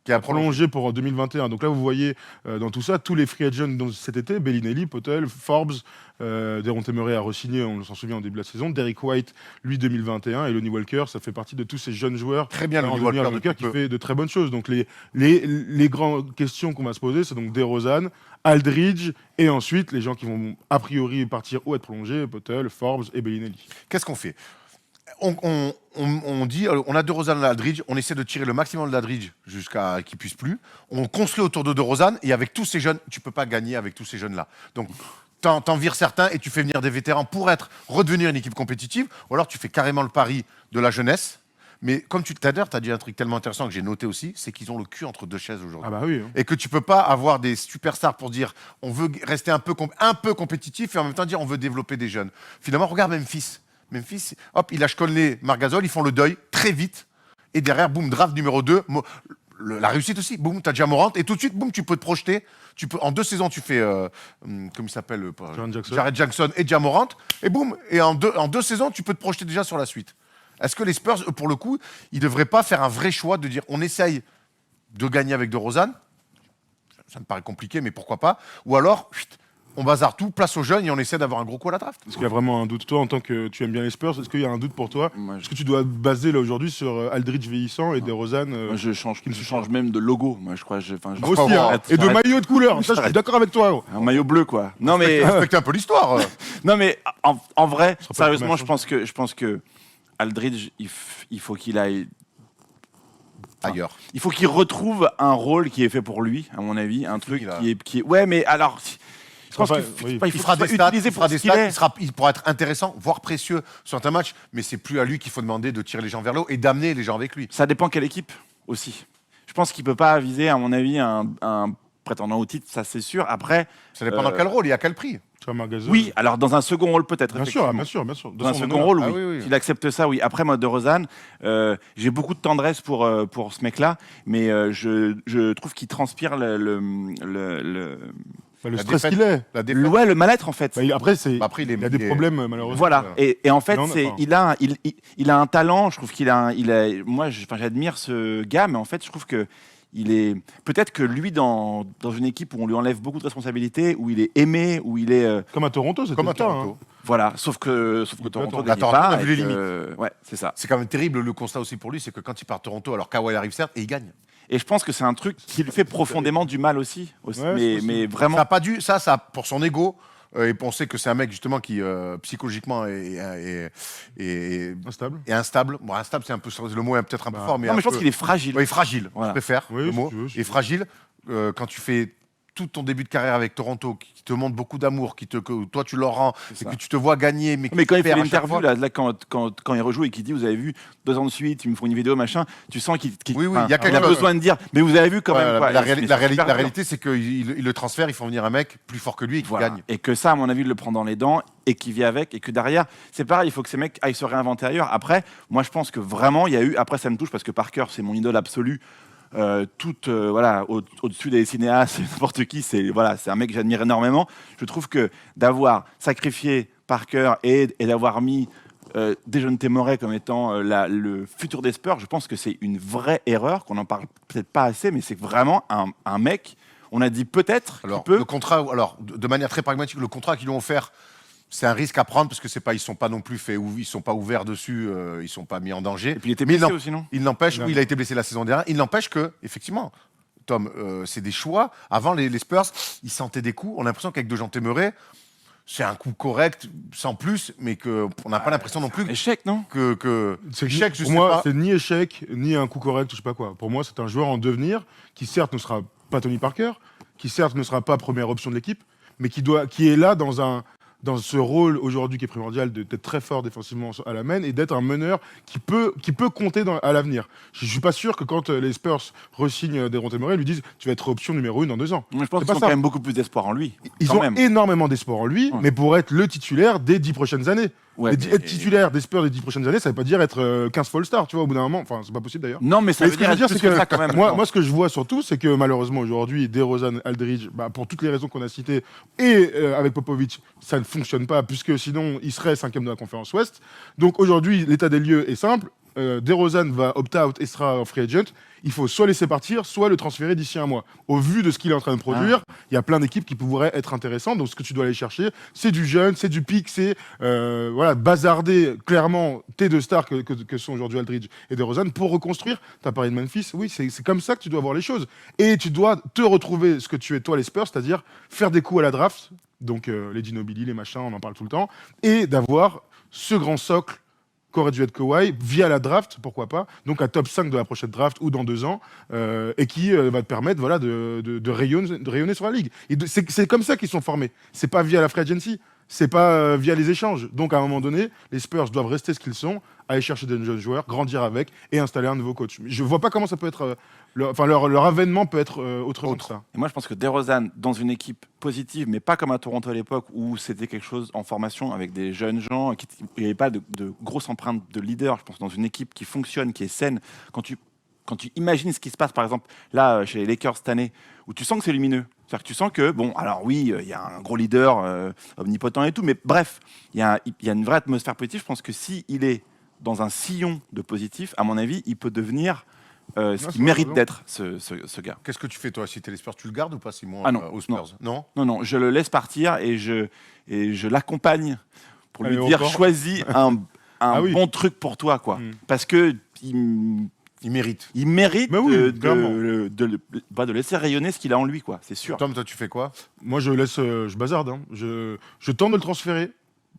qui a prolongé.
Prolongé pour 2021. Donc là, vous voyez dans tout ça, tous les free agents cet été, Bellinelli, Potel, Forbes, Dejounte Murray a re-signé, on s'en souvient en début de la saison, Derrick White, lui 2021, et Lonnie Walker, ça fait partie de tous ces jeunes joueurs.
Très bien,
en
Lonnie
devenir
Walker,
qui fait de très bonnes choses. Donc les grandes questions qu'on va se poser, c'est donc DeRozan, Aldridge, et ensuite les gens qui vont a priori partir ou être prolongés, Potel, Forbes et Bellinelli.
Qu'est-ce qu'on fait? On dit, on a DeRozan et Aldridge, on essaie de tirer le maximum de Aldridge jusqu'à qu'il puisse plus. On construit autour de DeRozan et avec tous ces jeunes, tu peux pas gagner avec tous ces jeunes-là. Donc t'en vires certains et tu fais venir des vétérans pour redevenir une équipe compétitive, ou alors tu fais carrément le pari de la jeunesse. Mais comme tu as dit un truc tellement intéressant que j'ai noté aussi, c'est qu'ils ont le cul entre deux chaises aujourd'hui.
Ah bah oui. Hein.
Et que tu peux pas avoir des superstars pour dire on veut rester un peu compétitif et en même temps dire on veut développer des jeunes. Finalement, regarde Memphis. Memphis, hop, il lâche Conley, Margasol, ils font le deuil très vite. Et derrière, boum, draft numéro 2. La réussite aussi, boum, t'as déjà Morant. Et tout de suite, boum, tu peux te projeter. En 2 saisons, tu fais, comment il s'appelle Jared Jackson et Jamorant. Et boum, et en deux saisons, tu peux te projeter déjà sur la suite. Est-ce que les Spurs, eux, pour le coup, ils ne devraient pas faire un vrai choix de dire on essaye de gagner avec DeRozan? Ça me paraît compliqué, mais pourquoi pas? Ou alors, on bazarde tout, place aux jeunes et on essaie d'avoir un gros coup à la draft.
Est-ce qu'il y a vraiment un doute? Toi, en tant que tu aimes bien les Spurs, est-ce qu'il y a un doute pour toi?
Moi,
Est-ce que tu dois te baser là aujourd'hui sur Aldridge vieillissant et DeRozan
Moi, je change même de logo. Moi, je crois.
Moi aussi, hein. Et de maillot de couleur. Ça, je suis d'accord avec toi. Gros.
Un maillot bleu, quoi. Non, mais.
Respectez un peu l'histoire.
Non, mais en vrai,
sera pas
sérieusement,
le
je
même
pense que Aldridge, il faut qu'il aille.
Ailleurs.
Il faut qu'il retrouve un rôle qui est fait pour lui, à mon avis, un truc
qu'il a-
qui est. Ouais, mais alors. Je pense
Enfin,
qu'il
oui.
faut
Il
qu'il
fera
soit
des stats,
utilisé
il fera
pour
des
ce qu'il
stats,
est.
il pourra être intéressant, voire précieux sur un match, mais c'est plus à lui qu'il faut demander de tirer les gens vers le haut et d'amener les gens avec lui.
Ça dépend quelle équipe aussi. Je pense qu'il peut pas viser, à mon avis, un prétendant au titre, ça c'est sûr. Après,
Ça dépend dans quel rôle et à quel prix.
Tu vois, Margasol.
oui, alors dans un second rôle peut-être.
Bien sûr,
effectivement.
bien sûr, bien sûr.
Dans un second rôle, oui.
Ah oui, oui.
S'il accepte ça, oui. Après, moi, DeRozan, j'ai beaucoup de tendresse pour ce mec-là, mais je trouve qu'il transpire
Enfin, le
La
stress
défaite.
qu'il est.
La défaite.
ouais, le mal-être, en fait.
Bah, après,
Après,
il a des problèmes, malheureusement.
Voilà. Et en fait,
Non, enfin.
il a un talent. Je trouve moi, j'admire ce gars, mais en fait, je trouve que il est peut-être que lui dans une équipe où on lui enlève beaucoup de responsabilités, où il est aimé, où il est
Comme à Toronto, c'était
Comme à
le cas,
Toronto.
voilà. Sauf que Toronto
Toronto,
gagne
Toronto, on
pas.
a vu
et
les
que- Ouais, c'est ça.
C'est quand même terrible le constat aussi pour lui, c'est que quand il part à Toronto, alors Kawhi arrive certes et il gagne.
Et je pense que c'est un truc qui lui fait profondément du mal aussi.
Ouais, c'est possible.
Mais vraiment.
Ça a pas dû, ça pour son ego. Et on sait que c'est un mec justement qui psychologiquement est
Instable.
instable. Bon, instable, c'est un peu le mot est peut-être un peu
Bah,
fort, mais
Non, mais je pense
peu-
qu'il est fragile.
Oui, fragile.
Voilà.
Je préfère
Oui,
le
si
mot.
tu veux, si
Et
tu veux.
fragile, quand tu fais tout ton début de carrière avec Toronto, qui te montre beaucoup d'amour, que toi tu leur rends, et
ça.
que tu te vois gagner, mais, que
Mais quand
tu
il fait
perds à chaque
l'interview,
fois.
là, quand il rejoue et qu'il dit, vous avez vu, 2 ans de suite, ils me font une vidéo, machin, tu sens qu'il
Oui,
enfin,
il y a quelque
il a
chose.
besoin de dire, mais vous avez vu quand
Ouais,
même. quoi.
la,
Et c'est-
réali-
mais
la
c'est
réali-
super
la
dur.
réalité, c'est qu'ils le transfèrent, ils font venir un mec plus fort que lui et qui
Voilà.
gagne.
Et que ça, à mon avis, il le prend dans les dents et qui vit avec. Et que derrière, c'est pareil, il faut que ces mecs aillent se réinventer ailleurs. Après, moi, je pense que vraiment, il y a eu. Après, ça me touche parce que Parker, c'est mon idole absolue. Voilà, au-dessus des cinéastes, n'importe qui, c'est un mec que j'admire énormément. Je trouve que d'avoir sacrifié Parker et d'avoir mis Dejounte Murray comme étant le futur des Spurs, je pense que c'est une vraie erreur, qu'on n'en parle peut-être pas assez, mais c'est vraiment un mec, on a dit peut-être qu'il
Alors,
peut...
le contrat, alors, de manière très pragmatique, le contrat qu'ils lui ont offert, c'est un risque à prendre parce que ils sont pas non plus faits, ils sont pas ouverts dessus, ils sont pas mis en danger.
Et puis il était
Mais
blessé aussi, non?
il n'empêche, oui, il a été blessé la saison dernière. Il n'empêche que, effectivement, Tom, c'est des choix. Avant, les Spurs, ils sentaient des coups. On a l'impression qu'avec Dejounte Murray, c'est un coup correct, sans plus, mais qu'on n'a pas l'impression non plus
Échec, non?
que
C'est
échec, je
pour
sais
moi,
pas.
c'est ni échec, ni un coup correct, je sais pas quoi. Pour moi, c'est un joueur en devenir qui, certes, ne sera pas Tony Parker, qui, certes, ne sera pas première option de l'équipe, mais qui est là dans ce rôle aujourd'hui qui est primordial d'être très fort défensivement à la main et d'être un meneur qui peut compter à l'avenir. Je suis pas sûr que quand les Spurs re-signent Dejounte Murray, ils lui disent tu vas être option numéro 1 dans 2 ans.
Moi, je pense
C'est
qu'ils
pas
ont
ça.
quand même beaucoup plus d'espoir en lui.
Ils
quand
ont
même.
énormément d'espoir en lui,
Ouais.
mais pour être le titulaire des 10 prochaines années.
Ouais, mais-
Être titulaire des Spurs des 10 prochaines années, ça veut pas dire être 15 fois All-Star, tu vois, au bout d'un moment. Enfin, c'est pas possible d'ailleurs.
Non, mais ça
Mais
veut
ce que je veux
dire,
dire,
être
c'est
plus
que
ça quand même.
moi, ce que je vois surtout, c'est que malheureusement aujourd'hui, DeRozan, Aldridge, pour toutes les raisons qu'on a citées, et avec Popovich, ça ne fonctionne pas, puisque sinon, il serait 5e de la conférence Ouest. Donc aujourd'hui, l'état des lieux est simple. DeRozan va opt-out et sera en free agent. Il faut soit laisser partir, soit le transférer d'ici un mois. Au vu de ce qu'il est en train de produire, il y a plein d'équipes qui pourraient être intéressantes. Donc ce que tu dois aller chercher, c'est du jeune, c'est du pic, c'est bazarder clairement tes deux stars que sont aujourd'hui Aldridge et DeRozan pour reconstruire. T'as parlé de Memphis, oui, c'est comme ça que tu dois voir les choses. Et tu dois te retrouver ce que tu es toi les Spurs, c'est-à-dire faire des coups à la draft, donc les Ginobili, les machins, on en parle tout le temps, et d'avoir ce grand socle qu'aurait dû être Kawhi via la draft, pourquoi pas, donc un top 5 de la prochaine draft ou dans 2 ans, et qui va te permettre de rayonner sur la ligue. C'est comme ça qu'ils sont formés. C'est pas via la free agency, c'est pas via les échanges. Donc à un moment donné, les Spurs doivent rester ce qu'ils sont, aller chercher des jeunes joueurs, grandir avec et installer un nouveau coach. Je vois pas comment ça peut être, leur avènement peut être autrement que ça.
Et moi, je pense que DeRozan, dans une équipe positive, mais pas comme à Toronto à l'époque, où c'était quelque chose en formation avec des jeunes gens, il n'y avait pas de grosse empreinte de leader. Je pense dans une équipe qui fonctionne, qui est saine, quand tu imagines ce qui se passe, par exemple, là, chez les Lakers cette année, où tu sens que c'est lumineux. C'est-à-dire que tu sens que, bon, alors oui, il y a un gros leader omnipotent et tout, mais bref, il y a une vraie atmosphère positive. Je pense que s'il est dans un sillon de positif, à mon avis, il peut devenir ce qu'il mérite d'être, ce gars.
Qu'est-ce que tu fais, toi, si t'es les Spurs? Tu le gardes ou pas, Simon,
Ah non,
aux Spurs? Non.
Non, je le laisse partir et je l'accompagne pour lui
Allez,
dire
encore.
choisis un
oui.
bon truc pour toi, quoi. Parce que
Il mérite.
il mérite
Mais oui,
de laisser rayonner ce qu'il a en lui, quoi. C'est sûr.
Tom, toi, tu fais quoi?
Moi, je laisse, je bazarde. Hein. Je tente de le transférer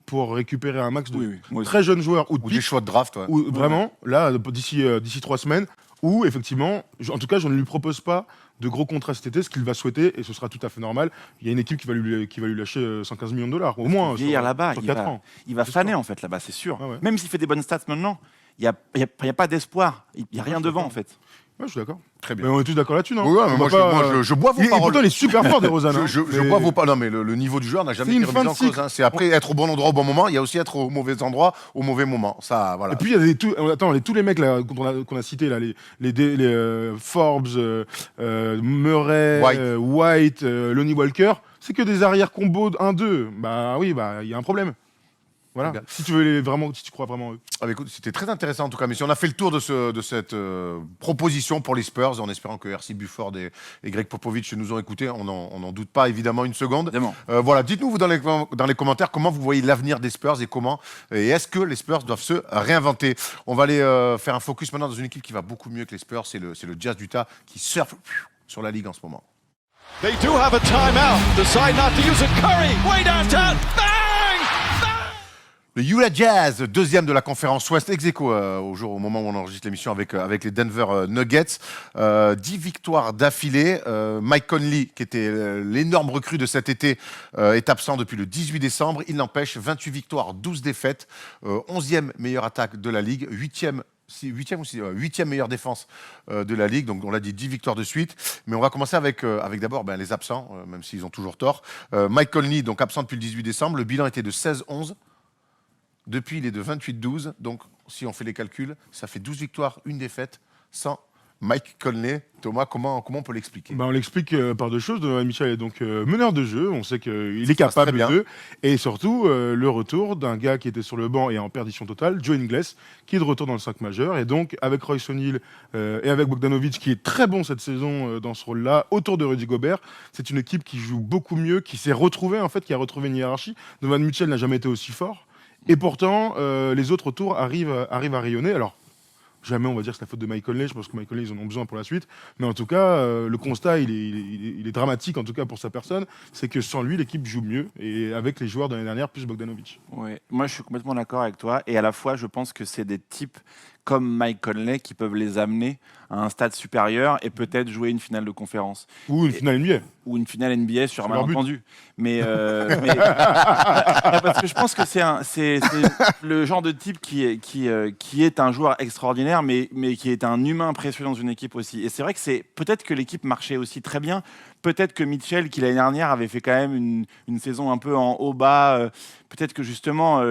pour récupérer un max de
Oui, moi aussi.
très jeunes joueurs ou de
Ou des
pics,
choix de draft, ouais.
ou vraiment, là, d'ici 3 semaines, où effectivement, en tout cas, je ne lui propose pas de gros contrats cet été, ce qu'il va souhaiter, et ce sera tout à fait normal. Il y a une équipe qui va lui lâcher 115 millions de dollars, au moins.
Vieillir là-bas,
sur
il
4
va,
ans.
il va
C'est
faner
sûr.
en fait là-bas, c'est sûr.
Ouais.
Même s'il fait des bonnes stats maintenant, il n'y a pas d'espoir. Il n'y a rien
je suis
devant
d'accord.
en fait.
Ouais, je suis d'accord.
Très
Mais
bien.
on est tous d'accord là-dessus, non?
Oui, ouais, mais
On
moi,
va pas,
je bois vos
Et
paroles.
pourtant, il est super fort, DeRozan. hein.
Je
Mais-
bois vos paroles. Non, mais le niveau du joueur n'a jamais
C'est
été
une
remis
fin
en
de
cause.
cycle.
Hein. C'est après être au bon endroit au bon moment. Il y a aussi être au mauvais endroit au mauvais moment. Ça, voilà.
Et puis il y a tous les mecs là qu'on a cités là, les Forbes, Murray, White, Lonnie Walker, c'est que des arrières combos 1-2. Bah oui, il y a un problème. Voilà.
Bien.
Si tu crois vraiment en eux.
Ah, bah, écoute, c'était très intéressant en tout cas. Mais si on a fait le tour de cette proposition pour les Spurs, en espérant que R.C. Bufford et Greg Popovich nous ont écoutés, on n'en doute pas évidemment une seconde.
Évidemment.
Voilà, dites-nous vous dans les commentaires comment vous voyez l'avenir des Spurs et est-ce que les Spurs doivent se réinventer. On va aller faire un focus maintenant dans une équipe qui va beaucoup mieux que les Spurs, c'est le Jazz d'Utah qui surfe sur la ligue en ce moment.
They do have a timeout. Decide not to use it. Curry, way downtown. Bang!
Le Utah Jazz, deuxième de la conférence Ouest, ex aequo au moment où on enregistre l'émission avec les Denver Nuggets. 10 victoires d'affilée. Mike Conley, qui était l'énorme recrue de cet été, est absent depuis le 18 décembre. Il n'empêche 28 victoires, 12 défaites. 11e meilleure attaque de la Ligue, 8e meilleure défense de la Ligue. Donc on l'a dit, 10 victoires de suite. Mais on va commencer avec d'abord les absents, même s'ils ont toujours tort. Mike Conley, donc absent depuis le 18 décembre. Le bilan était de 16-11. Depuis, il est de 28-12. Donc, si on fait les calculs, ça fait 12 victoires, une défaite, sans Mike Conley, Thomas, comment on peut l'expliquer?
On l'explique par deux choses. Donovan Mitchell est donc meneur de jeu. On sait qu'il est
passe
capable
très bien.
de. Et surtout, le retour d'un gars qui était sur le banc et en perdition totale, Joe Ingles, qui est de retour dans le 5 majeur. Et donc, avec Royce O'Neal et avec Bogdanovic, qui est très bon cette saison dans ce rôle-là, autour de Rudy Gobert, c'est une équipe qui joue beaucoup mieux, qui s'est retrouvée, en fait, qui a retrouvé une hiérarchie. Donovan Mitchell n'a jamais été aussi fort. Et pourtant, les autres autour arrivent à rayonner. Alors, jamais on va dire que c'est la faute de Mike Conley, je pense que Mike Conley, ils en ont besoin pour la suite. Mais en tout cas, le constat, il est dramatique, en tout cas pour sa personne, c'est que sans lui, l'équipe joue mieux. Et avec les joueurs de l'année dernière, plus Bogdanovic.
Ouais. Moi, je suis complètement d'accord avec toi. Et à la fois, je pense que c'est des types comme Mike Conley qui peuvent les amener à un stade supérieur et peut-être jouer une finale de conférence.
Ou une finale NBA.
Ou une finale NBA sur un
leur but.
malentendu. Mais parce que je pense que c'est le genre de type qui est un joueur extraordinaire, mais qui est un humain précieux dans une équipe aussi. Et c'est vrai que peut-être que l'équipe marchait aussi très bien. Peut-être que Mitchell, qui l'année dernière avait fait quand même une saison un peu en haut-bas, peut-être que justement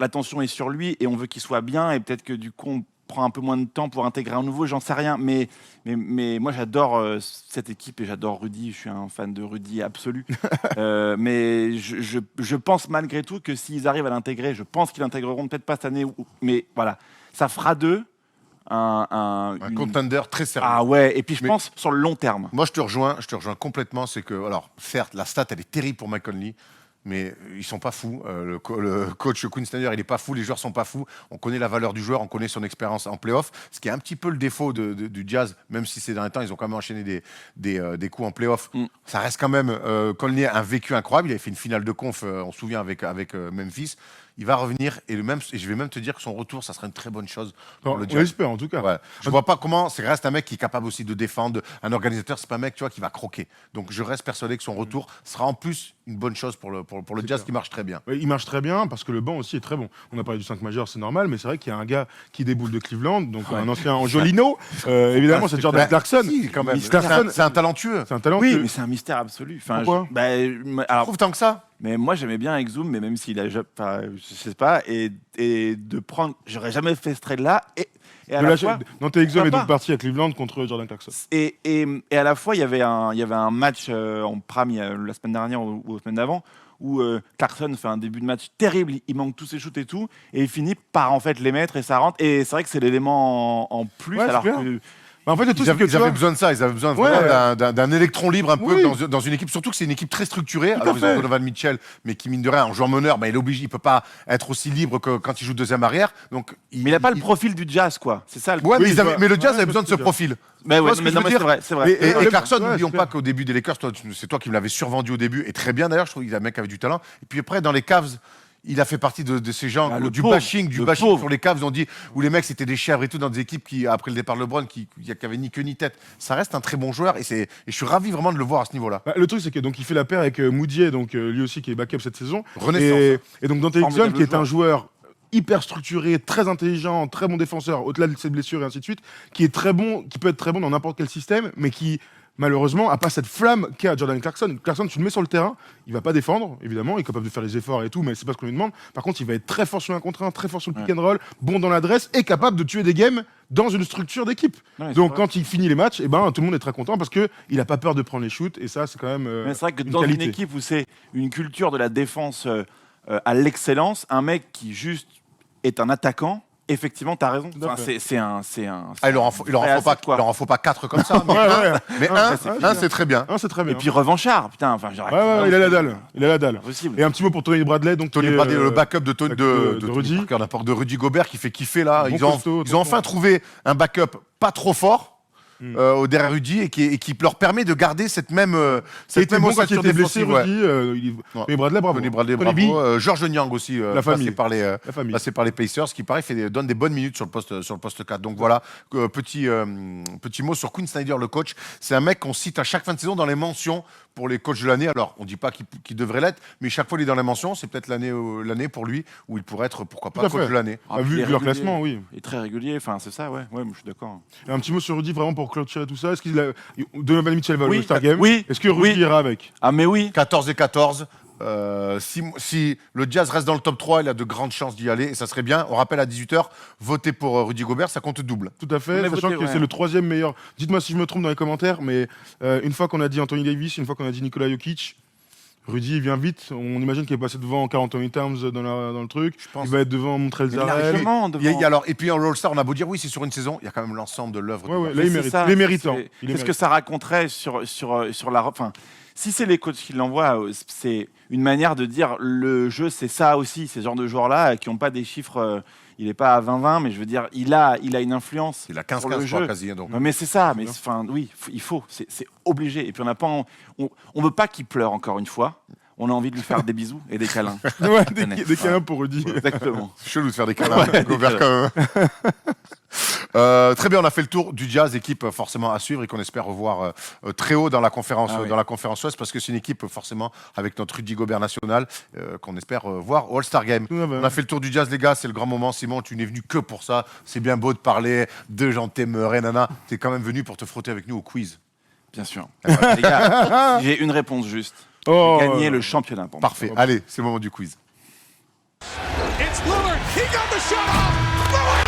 l'attention est sur lui et on veut qu'il soit bien, et peut-être que du coup on prend un peu moins de temps pour intégrer un nouveau, j'en sais rien. Mais moi j'adore cette équipe et j'adore Rudy, je suis un fan de Rudy absolu. Mais je pense malgré tout que s'ils arrivent à l'intégrer, je pense qu'ils l'intégreront peut-être pas cette année, mais voilà, ça fera d'eux un
contender très sérieux.
Ah ouais, et puis je pense sur le long terme.
Moi, je te rejoins complètement. C'est que, alors, certes, la stat, elle est terrible pour Mike Conley, mais ils sont pas fous. Le coach Quinn Snyder, il est pas fou. Les joueurs sont pas fous. On connaît la valeur du joueur, on connaît son expérience en playoff. Ce qui est un petit peu le défaut du Jazz, même si ces derniers temps, ils ont quand même enchaîné des coups en playoff. Ça reste quand même. Conley a un vécu incroyable. Il avait fait une finale de conf, on se souvient, avec Memphis. Il va revenir et je vais même te dire que son retour, ça sera une très bonne chose pour le
On
Jazz.
l'espère en tout cas.
Ouais. Je vois pas comment. C'est reste un mec qui est capable aussi de défendre. Un organisateur, c'est pas un mec, tu vois, qui va croquer. Donc je reste persuadé que son retour sera en plus une bonne chose pour le Jazz,
clair.
qui marche très bien.
Ouais, il marche très bien parce que le banc aussi est très bon. On a parlé du 5 majeur, c'est normal, mais c'est vrai qu'il y a un gars qui déboule de Cleveland, donc un ancien Angelino. Évidemment, c'est Jordan Clarkson.
Si, quand même.
Clarkson,
C'est un talentueux.
c'est un talent.
Oui, mais c'est un mystère absolu. Enfin,
Pourquoi
alors,
Trouve tant que ça.
mais moi j'aimais bien Exum, mais même s'il a, je sais pas, et de prendre, j'aurais jamais fait ce trade là et à la fois,
Dante Exum est
pourquoi
donc parti à Cleveland contre Jordan Clarkson.
et à la fois il y avait un match en prime la semaine dernière ou la semaine d'avant où Clarkson fait un début de match terrible, il manque tous ses shoots et tout, et il finit par en fait les mettre et ça rentre, et c'est vrai que c'est l'élément en plus,
Ouais,
alors
c'est bien.
que
En fait, le truc,
Ils
c'est que tu
avaient
vois,
besoin de ça. Ils avaient besoin
Ouais.
vraiment d'un électron libre un peu
Oui.
dans une équipe. Surtout que c'est une équipe très structurée.
Tout à
Alors, ils ont
fait.
Donovan Mitchell, mais qui, mine de rien, en joueur meneur, il est obligé. Il peut pas être aussi libre que quand il joue deuxième arrière. Donc,
mais il n'a pas le profil du Jazz, quoi. C'est ça le
Ouais,
Oui,
mais le Jazz
ouais,
avait besoin de ce
c'est
profil.
Mais
Tu
ouais,
vois ce que
mais
je
non,
veux
mais
dire
c'est vrai, c'est vrai.
Et Clarkson,
Ouais,
n'oublions
super.
pas qu'au début des Lakers, c'est toi qui me l'avais survendu au début, et très bien d'ailleurs, je trouve qu'il y a un mec qui avait du talent. Et puis après, dans les Cavs, il a fait partie de ces gens,
Ah, le
du
pauvre,
bashing
le pauvre.
sur les Cavs, on dit, où les mecs c'était des chèvres et tout, dans des équipes qui, après le départ de LeBron, qui avaient ni queue ni tête. Ça reste un très bon joueur, et je suis ravi vraiment de le voir à ce niveau-là.
Bah, le truc, c'est que donc il fait la paire avec Moutier, donc lui aussi qui est backup cette saison.
Renaissance.
Et donc Dante
Formidable
Exum, qui est
joueur.
un joueur hyper structuré, très intelligent, très bon défenseur, au-delà de ses blessures et ainsi de suite, qui est très bon, qui peut être très bon dans n'importe quel système, mais qui malheureusement a pas cette flamme qu'a Jordan Clarkson. Clarkson, tu le mets sur le terrain, il va pas défendre, évidemment, il est capable de faire les efforts et tout, mais c'est pas ce qu'on lui demande. Par contre, il va être très fort sur un contre un, très fort sur le pick and roll, bon dans l'adresse et capable de tuer des games dans une structure d'équipe.
Ouais, c'est
Donc
vrai.
quand il finit les matchs, tout le monde est très content parce que il a pas peur de prendre les shoots, et ça c'est quand même
Mais c'est vrai que
une
dans
qualité.
une équipe où c'est une culture de la défense à l'excellence, un mec qui juste est un attaquant, effectivement, t'as raison.
Tout à
Enfin,
fait.
c'est un.
Ah, il leur en faut pas 4 comme ça. Mais un, c'est très bien.
Ah, c'est très bien.
Et puis revanchard, putain. Enfin,
Ouais, il a la dalle. Il a la dalle.
Impossible.
Et un petit mot pour Tony Bradley. Donc,
Tony
qui est,
Bradley, le backup de
Rudy.
Parker, n'importe, de Rudy Gobert, qui fait kiffer là.
Bon
Ils ont
costaud,
enfin trouvé un backup pas trop fort. Au derrière Rudy, et qui leur permet de garder cette même
bon quand il
ossature
était blessé,
défensive, ouais.
Rudy. Tony Bradley, bravo.
Tony Bradley,
Tony
bravo.
B.
George Niang aussi,
La famille.
passé par les Pacers, qui pareil donne des bonnes minutes sur le poste 4. Donc voilà, petit mot sur Quinn Snyder, le coach. C'est un mec qu'on cite à chaque fin de saison dans les mentions pour les coachs de l'année. Alors, on dit pas qu'il devrait l'être, mais chaque fois il est dans les mentions. C'est peut-être l'année pour lui où il pourrait être, pourquoi
Tout
pas,
à
coach
fait.
de l'année.
Ah,
vu
puis il est
leur
régulier.
classement, oui.
Il est très régulier. Enfin, c'est ça, ouais. Ouais, moi, je suis d'accord.
Et un petit mot sur Rudy, vraiment pour clôturer tout ça. Est-ce qu'il a... Donovan Mitchell va
Oui,
au All-Star Game.
oui,
Est-ce que Rudy
oui.
ira avec?
Ah, mais oui.
14 et 14, Si le Jazz reste dans le top 3, il a de grandes chances d'y aller et ça serait bien. On rappelle à 18h, voter pour Rudy Gobert, ça compte double.
Tout à fait,
On a
sachant
voté,
que
ouais.
c'est le 3e meilleur. Dites-moi si je me trompe dans les commentaires, mais une fois qu'on a dit Anthony Davis, une fois qu'on a dit Nikola Jokic, Rudy il vient vite. On imagine qu'il est passé devant Karl Anthony Towns dans le truc.
pense.
Il va être devant Montrezl
Mais
Harrell.
largement devant.
Et puis en All-Star, on a beau dire oui, c'est sur une saison, il y a quand même l'ensemble de l'œuvre.
Ouais,
de
ouais,
Gobert.
là, il
C'est
mérite.
ça,
Les méritants.
c'est-
Il les
C'est ce que
mérite.
ça raconterait sur la. Enfin, si c'est les coachs qui l'envoient, c'est une manière de dire le jeu, c'est ça aussi. Ces genres de joueurs-là qui n'ont pas des chiffres. Il n'est pas à 20-20, mais je veux dire, il a une influence.
Il a
sur
15-15
le
je
jeu.
crois quasi. Donc.
Ouais, mais c'est ça, mais enfin, oui, il faut, c'est obligé. Et puis on n'a pas, on veut pas qu'il pleure encore une fois. On a envie de lui faire des bisous et des câlins.
Ouais,
Tenez.
des câlins pour Rudy.
Exactement.
C'est chelou de faire des câlins. Gobert quand même. Très bien, on a fait le tour du Jazz, équipe forcément à suivre et qu'on espère revoir très haut dans la conférence Ouest parce que c'est une équipe forcément avec notre Rudy Gobert national qu'on espère voir au All-Star Game.
Tout à fait.
On a fait le tour du Jazz, les gars, c'est le grand moment. Simon, tu n'es venu que pour ça. C'est bien beau de parler de Jean Témeur et nana. Tu es quand même venu pour te frotter avec nous au quiz.
Bien sûr. Les gars, j'ai une réponse juste.
Oh,
Gagner le championnat pour moi.
Parfait. Allez, c'est le moment du quiz.
It's Lillard. He got the shot off.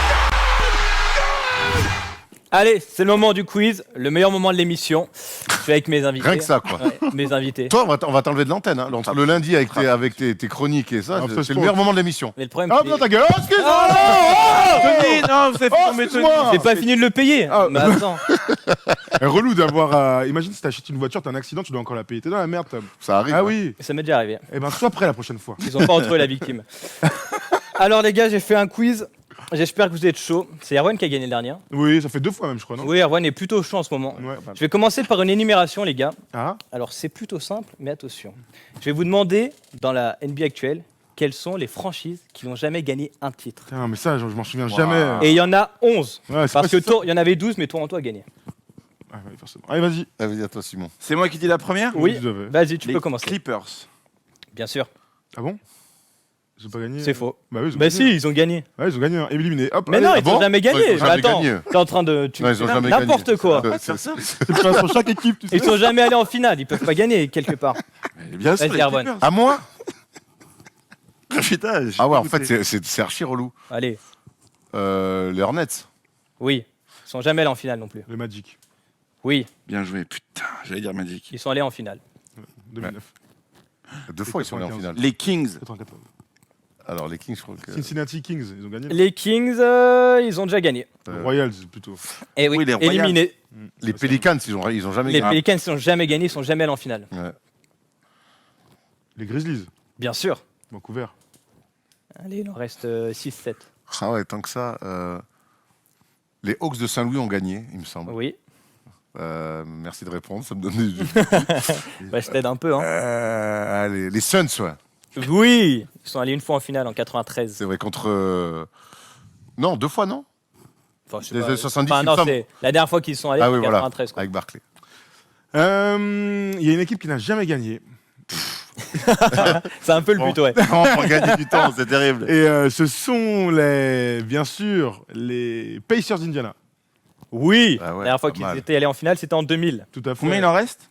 Allez, c'est le moment du quiz, le meilleur moment de l'émission. Je suis avec mes invités.
Rien que ça, quoi.
Ouais, mes invités.
Toi, on va t'enlever de l'antenne. Hein. Le lundi avec tes chroniques et ça,
Ah,
c'est
c'est
le meilleur moment de l'émission.
Mais le problème,
Ah,
c'est
putain, ta gueule. Oh, excuse-moi.
Tony, non, vous avez fait tomber Tony.
excuse-moi.
j'ai pas fini de le payer.
Ah.
Mais attends.
Relou d'avoir. Imagine si t'achètes une voiture, t'as un accident, tu dois encore la payer. T'es dans la merde, Tom.
Ça arrive.
Ah
hein.
oui.
Ça m'est déjà arrivé.
Eh ben, sois prêt la prochaine fois.
Ils ont pas retrouvé la victime. Alors les gars, j'ai fait un quiz. J'espère que vous êtes chaud. C'est Erwan qui a gagné le dernier.
Oui, ça fait 2 fois même, je crois, non?
Oui, Erwan est plutôt chaud en ce moment.
Ouais.
Je vais commencer par une énumération, les gars.
Ah,
Alors c'est plutôt simple, mais attention. Je vais vous demander, dans la NBA actuelle, quelles sont les franchises qui n'ont jamais gagné un titre.
putain, mais ça, je m'en souviens jamais.
Et il y en a 11.
Ouais, c'est
Parce que
pas ça.
il y en avait 12, mais Toronto a gagné.
Ah, ouais, forcément. Allez, vas-y.
Ah, vas-y, à toi, Simon.
C'est moi qui dis la première
Oui,
Vous avez.
vas-y, tu
Les
peux commencer.
Clippers.
Bien sûr.
Ah bon? Ils ont pas gagné.
C'est faux.
Bah oui, ils ont
Bah
gagné.
si, ils ont gagné.
Ouais, ils ont gagné, hein. Éliminé. Hop,
Mais
allez.
non,
Ah
ils
bon
n'ont jamais gagné.
Ouais, ils ont
Mais
jamais
attends,
gagné.
t'es en train de...
Non, ils ont jamais gagné.
N'importe quoi.
C'est pas sur chaque équipe, tu sais.
Ils sont jamais allés en finale, ils peuvent pas gagner quelque part.
Bien sûr,
Vas-y,
les
Erwan.
Clippers.
À moi
Putain, j'ai
Ah ouais, en
écouté.
fait, c'est archi relou.
Allez,
Les Hornets.
oui. Ils sont jamais allés en finale non plus.
Le Magic,
Oui,
Bien joué, putain, j'allais dire Magic.
ils sont allés en finale.
2009.
2 fois, ils sont allés en
95.
finale.
Les Kings.
94.
Alors, les Kings, je crois que.
Cincinnati Kings, ils ont gagné.
Les Kings, ils ont déjà gagné.
Royals, plutôt.
Et oui,
Oui, les Royals.
éliminés.
Les Pelicans, ils ont jamais
Les
gagné.
Pelicans, ils sont jamais gagné, ils sont jamais allés en finale.
Ouais.
Les Grizzlies,
Bien sûr.
Vancouver.
Allez, il en reste 6-7.
Ah ouais, tant que ça. Les Hawks de Saint-Louis ont gagné, il me semble.
Oui,
Merci de répondre, ça me donne des...
bah, je t'aide un peu. Hein.
Allez, les Suns, ouais.
Oui, ils sont allés une fois en finale en 93.
C'est vrai, contre... Non, 2 fois, non
Enfin, je sais
Des
pas.
années 70,
Enfin,
il
non,
me semble.
c'est la dernière fois qu'ils sont allés,
Ah
en
oui, voilà,
93. quoi.
avec Barclay.
Il y a une équipe qui n'a jamais gagné.
C'est un peu le but, ouais.
Pour gagner du temps, c'est terrible.
Et ce sont bien sûr, les Pacers d'Indiana.
Oui,
Ah ouais,
la dernière fois
pas
qu'ils
mal.
étaient allés en finale, c'était en 2000.
Tout à fait.
Combien il en reste?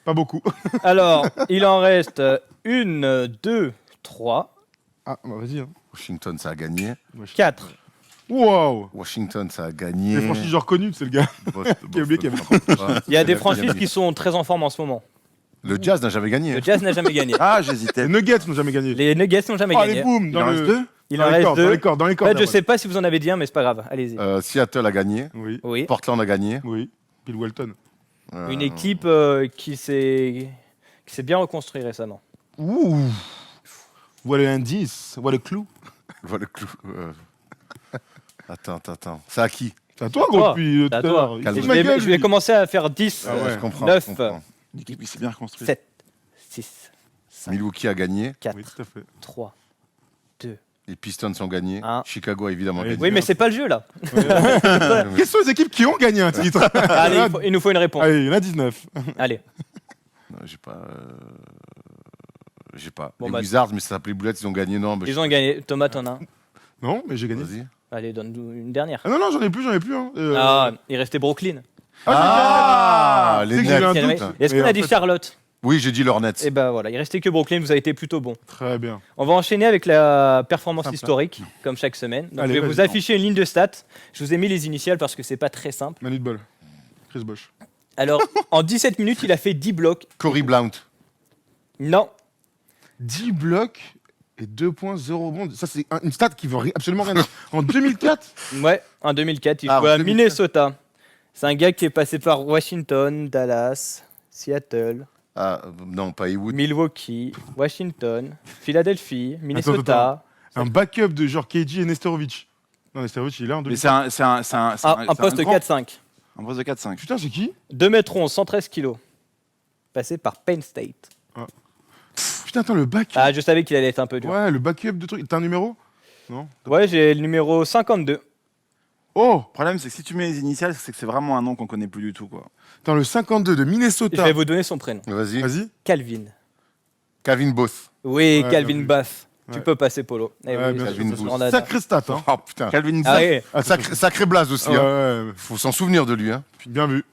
Pas beaucoup.
Alors, il en reste 1, 2, 3,
Ah, bah vas-y. Hein.
Washington, ça a gagné.
4.
Wow.
Washington, ça a gagné.
Les franchises genre connues, c'est le gars. Qui a oublié qu'il y avait-
Il y a des franchises qui sont très en forme en ce moment.
Le Jazz n'a jamais gagné.
Le Jazz n'a jamais gagné.
Ah,
Les
j'hésitais.
Nuggets n'ont jamais gagné.
Les Nuggets n'ont jamais
Oh,
gagné.
les boum
Il
dans
en
le...
reste 2?
Il
dans
en
les
reste
cordes,
2.
dans les cordes, dans les
En
cordes.
fait, je sais pas si vous en avez dit un, mais c'est pas grave. Allez-y.
Seattle a gagné.
Oui,
Oui.
Portland a gagné.
oui. Bill Walton.
Une équipe qui s'est bien reconstruite récemment.
Ouh. What an indice. What a clue.
Voilà le clou. Attends. C'est à qui
C'est à toi, gros,
toi.
depuis tout
C'est
à
à toi.
l'heure.
Et
Il
je
fout ma
vais,
gueule,
je vais
lui.
commencer à faire 10,
Ah ouais, je comprends.
9,
je comprends.
L'équipe qui s'est bien reconstruite.
7, 6, 5,
Milwaukee a gagné.
4,
Oui, tout à fait.
3, 2.
Les Pistons ont gagné.
Un.
Chicago a évidemment
Allez,
gagné.
Oui, mais c'est pas le jeu là.
Quelles sont les équipes qui ont gagné un titre?
Allez, il nous faut une réponse.
Allez, il y en a 19.
Allez.
Non, j'ai pas. J'ai pas.
Bon,
les
bah,
Wizards, mais ça s'appelait Boulettes, ils ont gagné. Non, mais
Ils ont gagné. Thomas, t'en as un.
Non, mais j'ai gagné.
Vas-y.
Allez, donne-nous une dernière.
Ah non, j'en ai plus. Hein.
Ah, il restait Brooklyn.
Ah,
Tu
les
sais que j'ai eu
Nets.
un
Est-ce
doute.
qu'on
Mais
a
en
dit
fait-
Charlotte?
Oui, j'ai dit le Hornets.
Et ben voilà, il restait que Brooklyn, vous avez été plutôt bon.
Très bien.
On va enchaîner avec la performance
Simple.
historique, comme chaque semaine. Donc,
Allez,
je vais vous
vas-y.
afficher une ligne de stats. Je vous ai mis les initiales parce que c'est pas très simple.
Manu de bol. Chris Bosh.
Alors, en 17 minutes, il a fait 10 blocs.
Corey Blount.
Non,
10 blocs et 2.0 rebonds. Ça, c'est une stat qui veut absolument rien dire. En 2004,
ouais, en 2004, il
Ah,
jouait
en
à
2004.
Minnesota. C'est un gars qui est passé par Washington, Dallas, Seattle,
Ah, non, pas Ewood.
Milwaukee, Washington, Philadelphie, Minnesota.
un backup de genre KG et Nestorovic. Non, Nestorovic, il est là en
Mais
2004.
c'est un
Un poste
grand-
4-5.
Un poste de 4-5.
Putain, c'est qui
2m11, 113 kilos. Passé par Penn State.
Putain, attends, le backup.
Ah, je savais qu'il allait être un peu dur.
Ouais, le backup de truc. T'as un numéro Non.
Ouais, j'ai le numéro 52.
Oh
Le problème, c'est que si tu mets les initiales, c'est que c'est vraiment un nom qu'on connaît plus du tout, quoi.
Attends, le 52 de
Je
Minnesota.
vais vous donner son prénom.
Vas-y.
Vas-y.
Calvin.
Kevin Both.
Oui,
Ouais,
Calvin
bien vu.
Bath. Tu
Ouais.
peux passer Polo. Eh
Ouais,
oui,
bien
ça,
sûr.
ça se
Calvin
rend à-
Sacré stat, hein.
Oh putain.
Calvin
Ah
Zapp.
oui.
Ah,
Sacré blaze aussi.
Ouais,
Hein.
ouais,
Faut s'en souvenir de lui. Hein.
bien vu.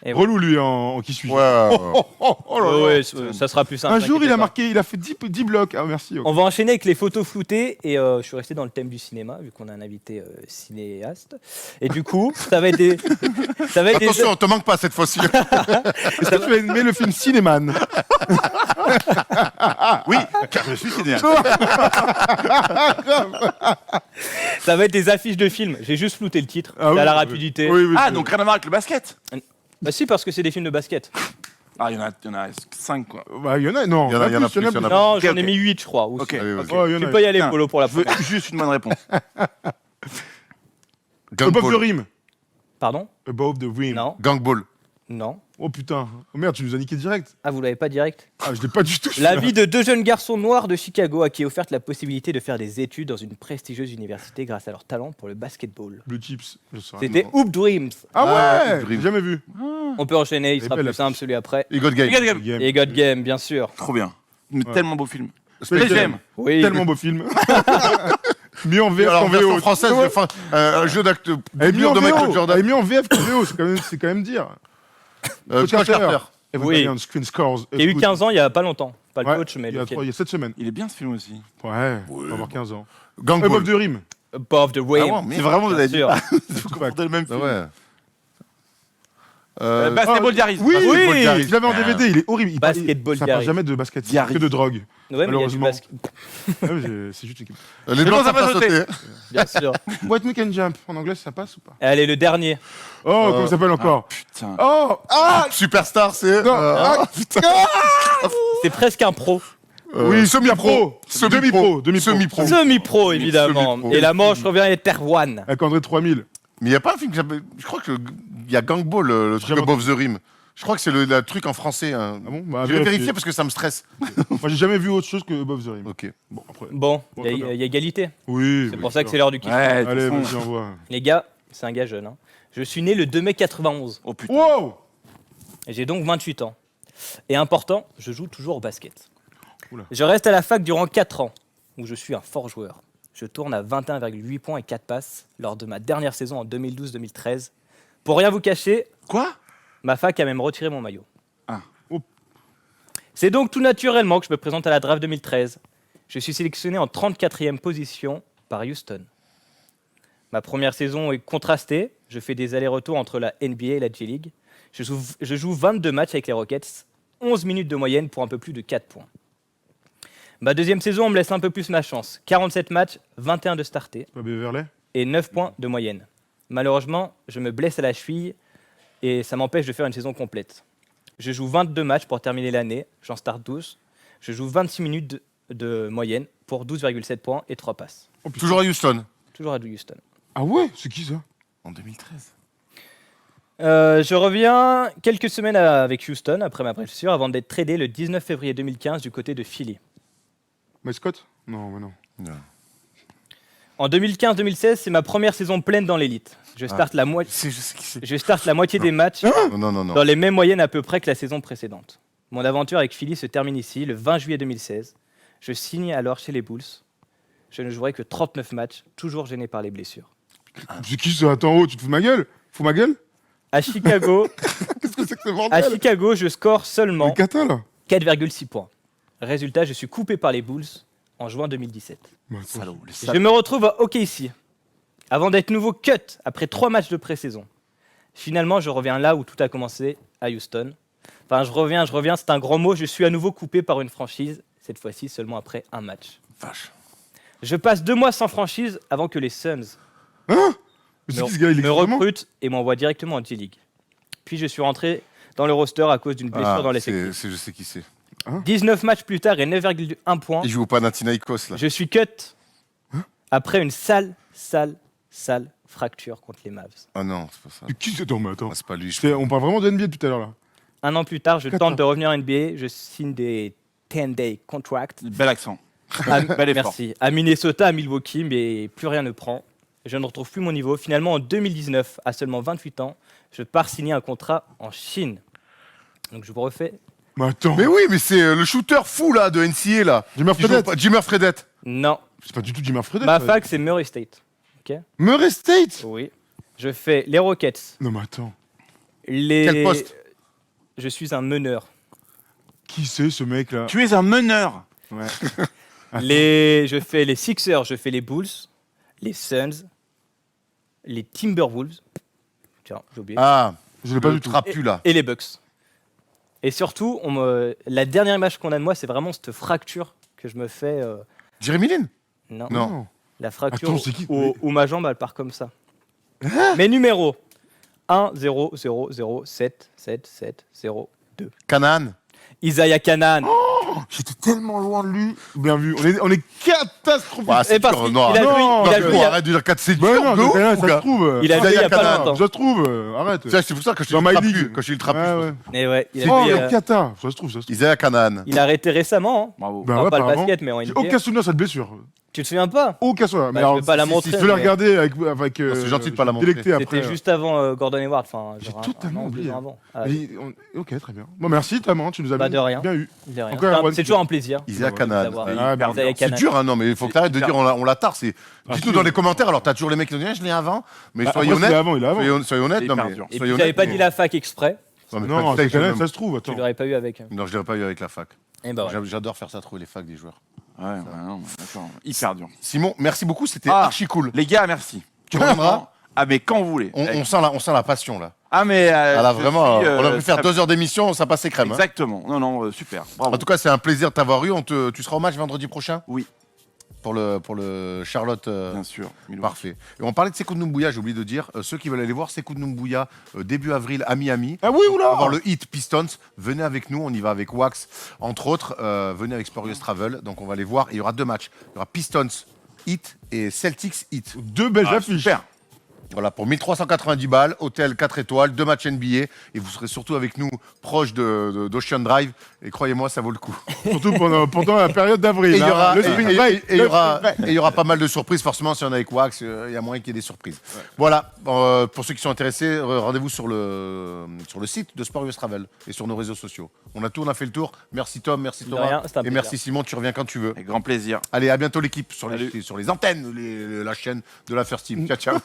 Et
Relou, lui, en qui suis.
Ouais, ouais, ouais.
Oh là là.
Ouais, ça sera plus simple.
Un jour, il
t'inquiétez
a
pas.
marqué, il a fait 10 blocs. Ah, merci.
On va enchaîner avec les photos floutées et je suis resté dans le thème du cinéma vu qu'on a un invité cinéaste. Et du coup, ça va être des, ça va être
Attention, on te manque pas cette fois-ci.
Est-ce que tu as aimé le film Cinéman
Oui, car je suis cinéaste.
ça va être des affiches de films. J'ai juste flouté le titre.
Ah
à
oui,
la
oui.
rapidité.
Oui, oui.
Ah, donc rien à voir avec le basket.
Bah si, parce que c'est des films de basket.
Ah, il y en a 5, quoi.
Bah, il y en a, non.
Il y en a plus, il y en a plus.
Non,
Ok,
j'en ai
ok.
mis 8, je crois. aussi.
Ok.
Allez, vas-y.
Oh, il y en
Tu
a.
peux y aller,
Putain.
Polo, pour la
Je veux
première.
juste une bonne réponse.
Gang
Above the
Ball.
Rim.
Pardon?
Above the Rim.
Non,
Gang Ball.
non.
Oh putain. Oh merde, tu nous as niqué direct.
Ah, vous l'avez pas direct?
Ah, je l'ai pas du tout.
La vie de deux jeunes garçons noirs de Chicago à qui est offerte la possibilité de faire des études dans une prestigieuse université grâce à leur talent pour le basketball.
Blue Chips. Je sais
C'était Hoop Dreams.
Ah ouais,
Hoop Dream.
j'ai jamais vu.
On peut enchaîner, il
Et
sera
belle
plus
affiche.
simple celui après.
Et God Game.
Regarde, regarde.
Game.
Et God Game, bien sûr.
Trop bien. Mais
Ouais.
tellement beau film.
Space
J'aime.
Oui.
Tellement beau film. Mieux en VF
Alors,
qu'en
en version
VO.
française,
Ouais.
enfin, un jeu d'acteur.
Elle est mieux en
de Michael
VO.
Jordan.
Elle est mieux en VF qu'en VO, c'est quand même dire.
Coach Carter.
Everybody
Oui.
on screen scores.
Il y a eu 15 ans, il y a pas longtemps. Pas le
Ouais,
coach, mais
il y a
lequel.
7 semaines.
Il est bien ce film aussi.
Ouais, on va avoir 15 ans.
Gang
Above
Ball.
the Rim.
Above the
Ah
Rim.
ouais, mais-
C'est vraiment, vous
Bien
avez dit.
sûr.
Vous confondez le même
Ah
film.
ouais.
Basketball Diaries.
Oui,
Basketball Diaries.
je l'avais en DVD, il est horrible.
Basketball
Ça parle
Diaries.
jamais de basket,
Diaries.
que de drogue.
Ouais, mais il y a du
Malheureusement.
basket.
Ouais, mais c'est juste une...
Les blancs, ça
ça va
pas
sauter.
sauter.
Bien sûr.
What Me Can Jump, en anglais ça passe ou pas?
Allez, le dernier.
Oh, comment ça s'appelle encore?
Putain.
Oh,
Superstar, c'est.
non, ah,
C'est presque un pro.
oui,
semi-pro.
Semi-pro, demi-pro.
Semi-pro.
Semi-pro, évidemment.
Semi-pro.
Et la manche revient à Terwan.
Avec André 3000.
Mais il n'y a pas un film qui s'appelle. Je crois que il y a Gang Ball, le truc
Jamais
Above the Rim. Je crois que c'est le truc en français. Hein.
Ah bon, bah,
Je vais
vérifier.
vérifier parce que ça me stresse.
Moi j'ai jamais vu autre chose que Above the Rim.
Ok.
Bon, après.
Bon,
Bon,
il
très
y,
bien.
y a égalité.
Oui.
C'est pour ça que c'est l'heure du kiff.
Ouais, de toute
Allez,
façon.
vas-y, envoie.
Les gars, c'est un gars jeune. Hein. Je suis né le 2 mai 91.
Oh putain.
Wow!
J'ai donc 28 ans. Et important, je joue toujours au basket.
Oula.
Je reste à la fac durant 4 ans, où je suis un fort joueur. Je tourne à 21,8 points et 4 passes lors de ma dernière saison en 2012-2013. Pour rien vous cacher,
Quoi?
ma fac a même retiré mon maillot.
Ah.
Oh.
C'est donc tout naturellement que je me présente à la draft 2013. Je suis sélectionné en 34e position par Houston. Ma première saison est contrastée. Je fais des allers-retours entre la NBA et la G-League. Je joue 22 matchs avec les Rockets, 11 minutes de moyenne pour un peu plus de 4 points. Ma deuxième saison, on me laisse un peu plus ma chance. 47 matchs, 21 de startés
Pas Beverley?
et 9 points de moyenne. Malheureusement, je me blesse à la cheville et ça m'empêche de faire une saison complète. Je joue 22 matchs pour terminer l'année, j'en starte 12. Je joue 26 minutes de moyenne pour 12,7 points et 3 passes.
Toujours à Houston.
Toujours à Houston.
Ah ouais? C'est qui ça?
En 2013.
Je reviens quelques semaines avec Houston après ma blessure avant d'être tradé le 19 février 2015 du côté de Philly.
Mike Scott? Non, mais non.
En 2015-2016, c'est ma première saison pleine dans l'élite. Je starte la moitié des matchs
Non, non, non.
dans les mêmes moyennes à peu près que la saison précédente. Mon aventure avec Philly se termine ici, le 20 juillet 2016. Je signe alors chez les Bulls. Je ne jouerai que 39 matchs, toujours gêné par les blessures.
C'est qui ça? Attends, oh, tu te fous de ma gueule? Fous ma gueule?
À Chicago,
Qu'est-ce que c'est que ce
à
bordel?
Chicago, je score
Le
seulement
cata là?
4,6 points. Résultat, je suis coupé par les Bulls en juin 2017.
Salaud, les
Je
salauds.
me retrouve à OKC, avant d'être nouveau cut après 3 matchs de pré-saison. Finalement, je reviens là où tout a commencé, à Houston. Enfin, je reviens, c'est un grand mot. Je suis à nouveau coupé par une franchise, cette fois-ci seulement après un match.
Vache.
Je passe 2 mois sans franchise avant que les Suns
Mais c'est qui ce gars? Il
me
est vraiment
recrutent et m'envoient directement en G-League. Puis je suis rentré dans le roster à cause d'une blessure dans l'effectif.
Je sais qui c'est.
19 matchs plus tard et 9,1 points,
Il joue au Panathinaikos là.
je suis cut après une sale fracture contre les Mavs.
Ah non, c'est pas ça.
Mais qui c'est? Attends, mais attends.
Ah, c'est pas lui.
On parle vraiment de NBA tout à l'heure là.
Un an plus tard, je
Quatre ans.
tente de revenir en NBA, je signe des 10-day contracts.
Bel accent.
À,
Bel effort.
merci. À Minnesota, à Milwaukee, mais plus rien ne prend. Je ne retrouve plus mon niveau. Finalement, en 2019, à seulement 28 ans, je pars signer un contrat en Chine. Donc je vous refais.
Mais attends.
Mais oui, mais c'est le shooter fou là de NCA là.
Jimmer
Qui joue
Fredette.
pas- Jimmer Fredette.
Non,
C'est pas du tout Jimmer Fredette.
ma
ça.
fac, c'est Murray State.
Murray State.
Oui. Je fais les Rockets.
Non, mais attends.
Quel poste?
Je suis un meneur.
Qui c'est ce mec là?
Tu es un meneur.
Ouais.
Je fais les Sixers, je fais les Bulls, les Suns, les Timberwolves. Tiens, j'ai oublié.
Ah,
Je l'ai pas
le
du tout.
trapu là.
Et les Bucks. Et surtout, la dernière image qu'on a de moi, c'est vraiment cette fracture que je me fais.
Jeremy Lin?
Non.
Non.
La fracture
Attends, c'est qui
où ma jambe, elle part comme ça. Mes numéros 1, 0, 0, 0, 7, 7, 7, 0, 2.
Canaan.
Isaiah Canaan.
J'étais tellement loin de lui. Bien vu. On est catastrophique.
Bah, c'est
Et parce
dur,
qu'il-
non,
il a joué-
non,
il a
non,
joué il y a-
arrête de dire 4 c'est
Bah
dur,
non,
de ouf,
ça
ou
se
gars.
trouve.
Il a joué il y a pas
Canaan.
longtemps.
Ça se trouve, arrête.
Tu sais, c'est pour ça que je suis
Dans
le
My
trapu.
League.
Quand je suis le trapu.
Ouais,
je
ouais.
pense.
Et ouais, il a,
Oh,
joué,
le kata. Ça se trouve.
Isaiah Canaan.
il a arrêté récemment. Hein.
Bravo.
Bah
Enfin,
ouais,
pas le
apparemment.
basket, mais en
J'ai
NBA.
aucun souvenir de cette blessure.
Tu te souviens pas?
Aucun souvenir.
Bah,
Mais
je
alors,
vais pas la
si
montrer,
je veux la
mais-
regarder avec.
c'est gentil de pas la montrer.
délecter après.
C'était juste avant Gordon Hayward. Enfin,
J'ai
genre
totalement
un an ou 2
oublié.
ans avant. Ah,
Ok, très bien. Bon, merci, Taman. Tu nous as
Bah, de rien.
bien eu.
de rien.
Encore un one
C'est toujours un plaisir.
Isaiah
Ouais,
Canaan.
d'avoir-
Ouais.
Ah,
hyper
bah,
Isaiah
C'est
Canaan.
dur, hein, non, mais il faut que t'arrêtes de dire on la tard. C'est
Ah,
dis-nous
si.
dans les commentaires. Alors, t'as toujours les mecs qui nous disent je l'ai avant, mais
Bah,
soyez
après, il est
honnêtes.
avant, il est avant.
Soyez honnêtes,
C'est
non
hyper
mais
dur.
Et
soyez
puis, t'avais
honnêtes.
pas dit la fac exprès.
Non, mais
Non,
pas-
c'est Canaan,
même-
ça se trouve.
Tu
Attends.
l'aurais pas eu avec.
Non, je l'aurais pas eu avec la fac.
Et bah, ouais.
J'adore faire ça, trouver les facs des joueurs.
Ouais, non, d'accord. Hyper dur.
Simon, merci beaucoup, c'était
Ah.
archi cool.
Les gars, merci.
Tu reviendras.
Ah, mais quand vous voulez.
On sent la passion là.
Ah, mais.
Ah, là,
je
vraiment,
suis,
on aurait pu faire
très-
2 heures d'émission, ça passait crème. Hein.
Exactement. Non, non, super. Bravo.
En tout cas, c'est un plaisir de t'avoir eu. Tu seras au match vendredi prochain
Oui.
pour le Charlotte.
Bien sûr. Milou.
Parfait. Et on parlait de Sekou Doumbouya, j'ai oublié de dire. Ceux qui veulent aller voir Sekou Doumbouya début avril à Miami.
Ah oui,
On va
oula.
voir le Heat Pistons. Venez avec nous, on y va avec Wax, entre autres. Venez avec Spurious Travel. Donc on va les voir. Et il y aura 2 matchs. Il y aura Pistons Heat et Celtics Heat.
2 belles
Ah,
affiches.
super.
Voilà, pour 1390 balles, hôtel 4 étoiles, 2 matchs NBA. Et vous serez surtout avec nous, proche d'Ocean Drive. Et croyez-moi, ça vaut le coup.
Surtout pendant la période d'avril.
Et il y
hein.
aura,
Le spring break,
et il y aura,
le spring break.
et il y aura pas mal de surprises, forcément, si on est avec Wax, il y a moyen qu'il y ait des surprises. Voilà, pour ceux qui sont intéressés, rendez-vous sur le site de Spurious Travel et sur nos réseaux sociaux. On a fait le tour. Merci Tom, merci
De
Thomas.
rien, c'était un
Et
plaisir.
merci Simon, tu reviens quand tu veux.
Avec grand plaisir.
Allez, à bientôt l'équipe sur
Salut.
les antennes, la chaîne de la First Team. Ciao, ciao.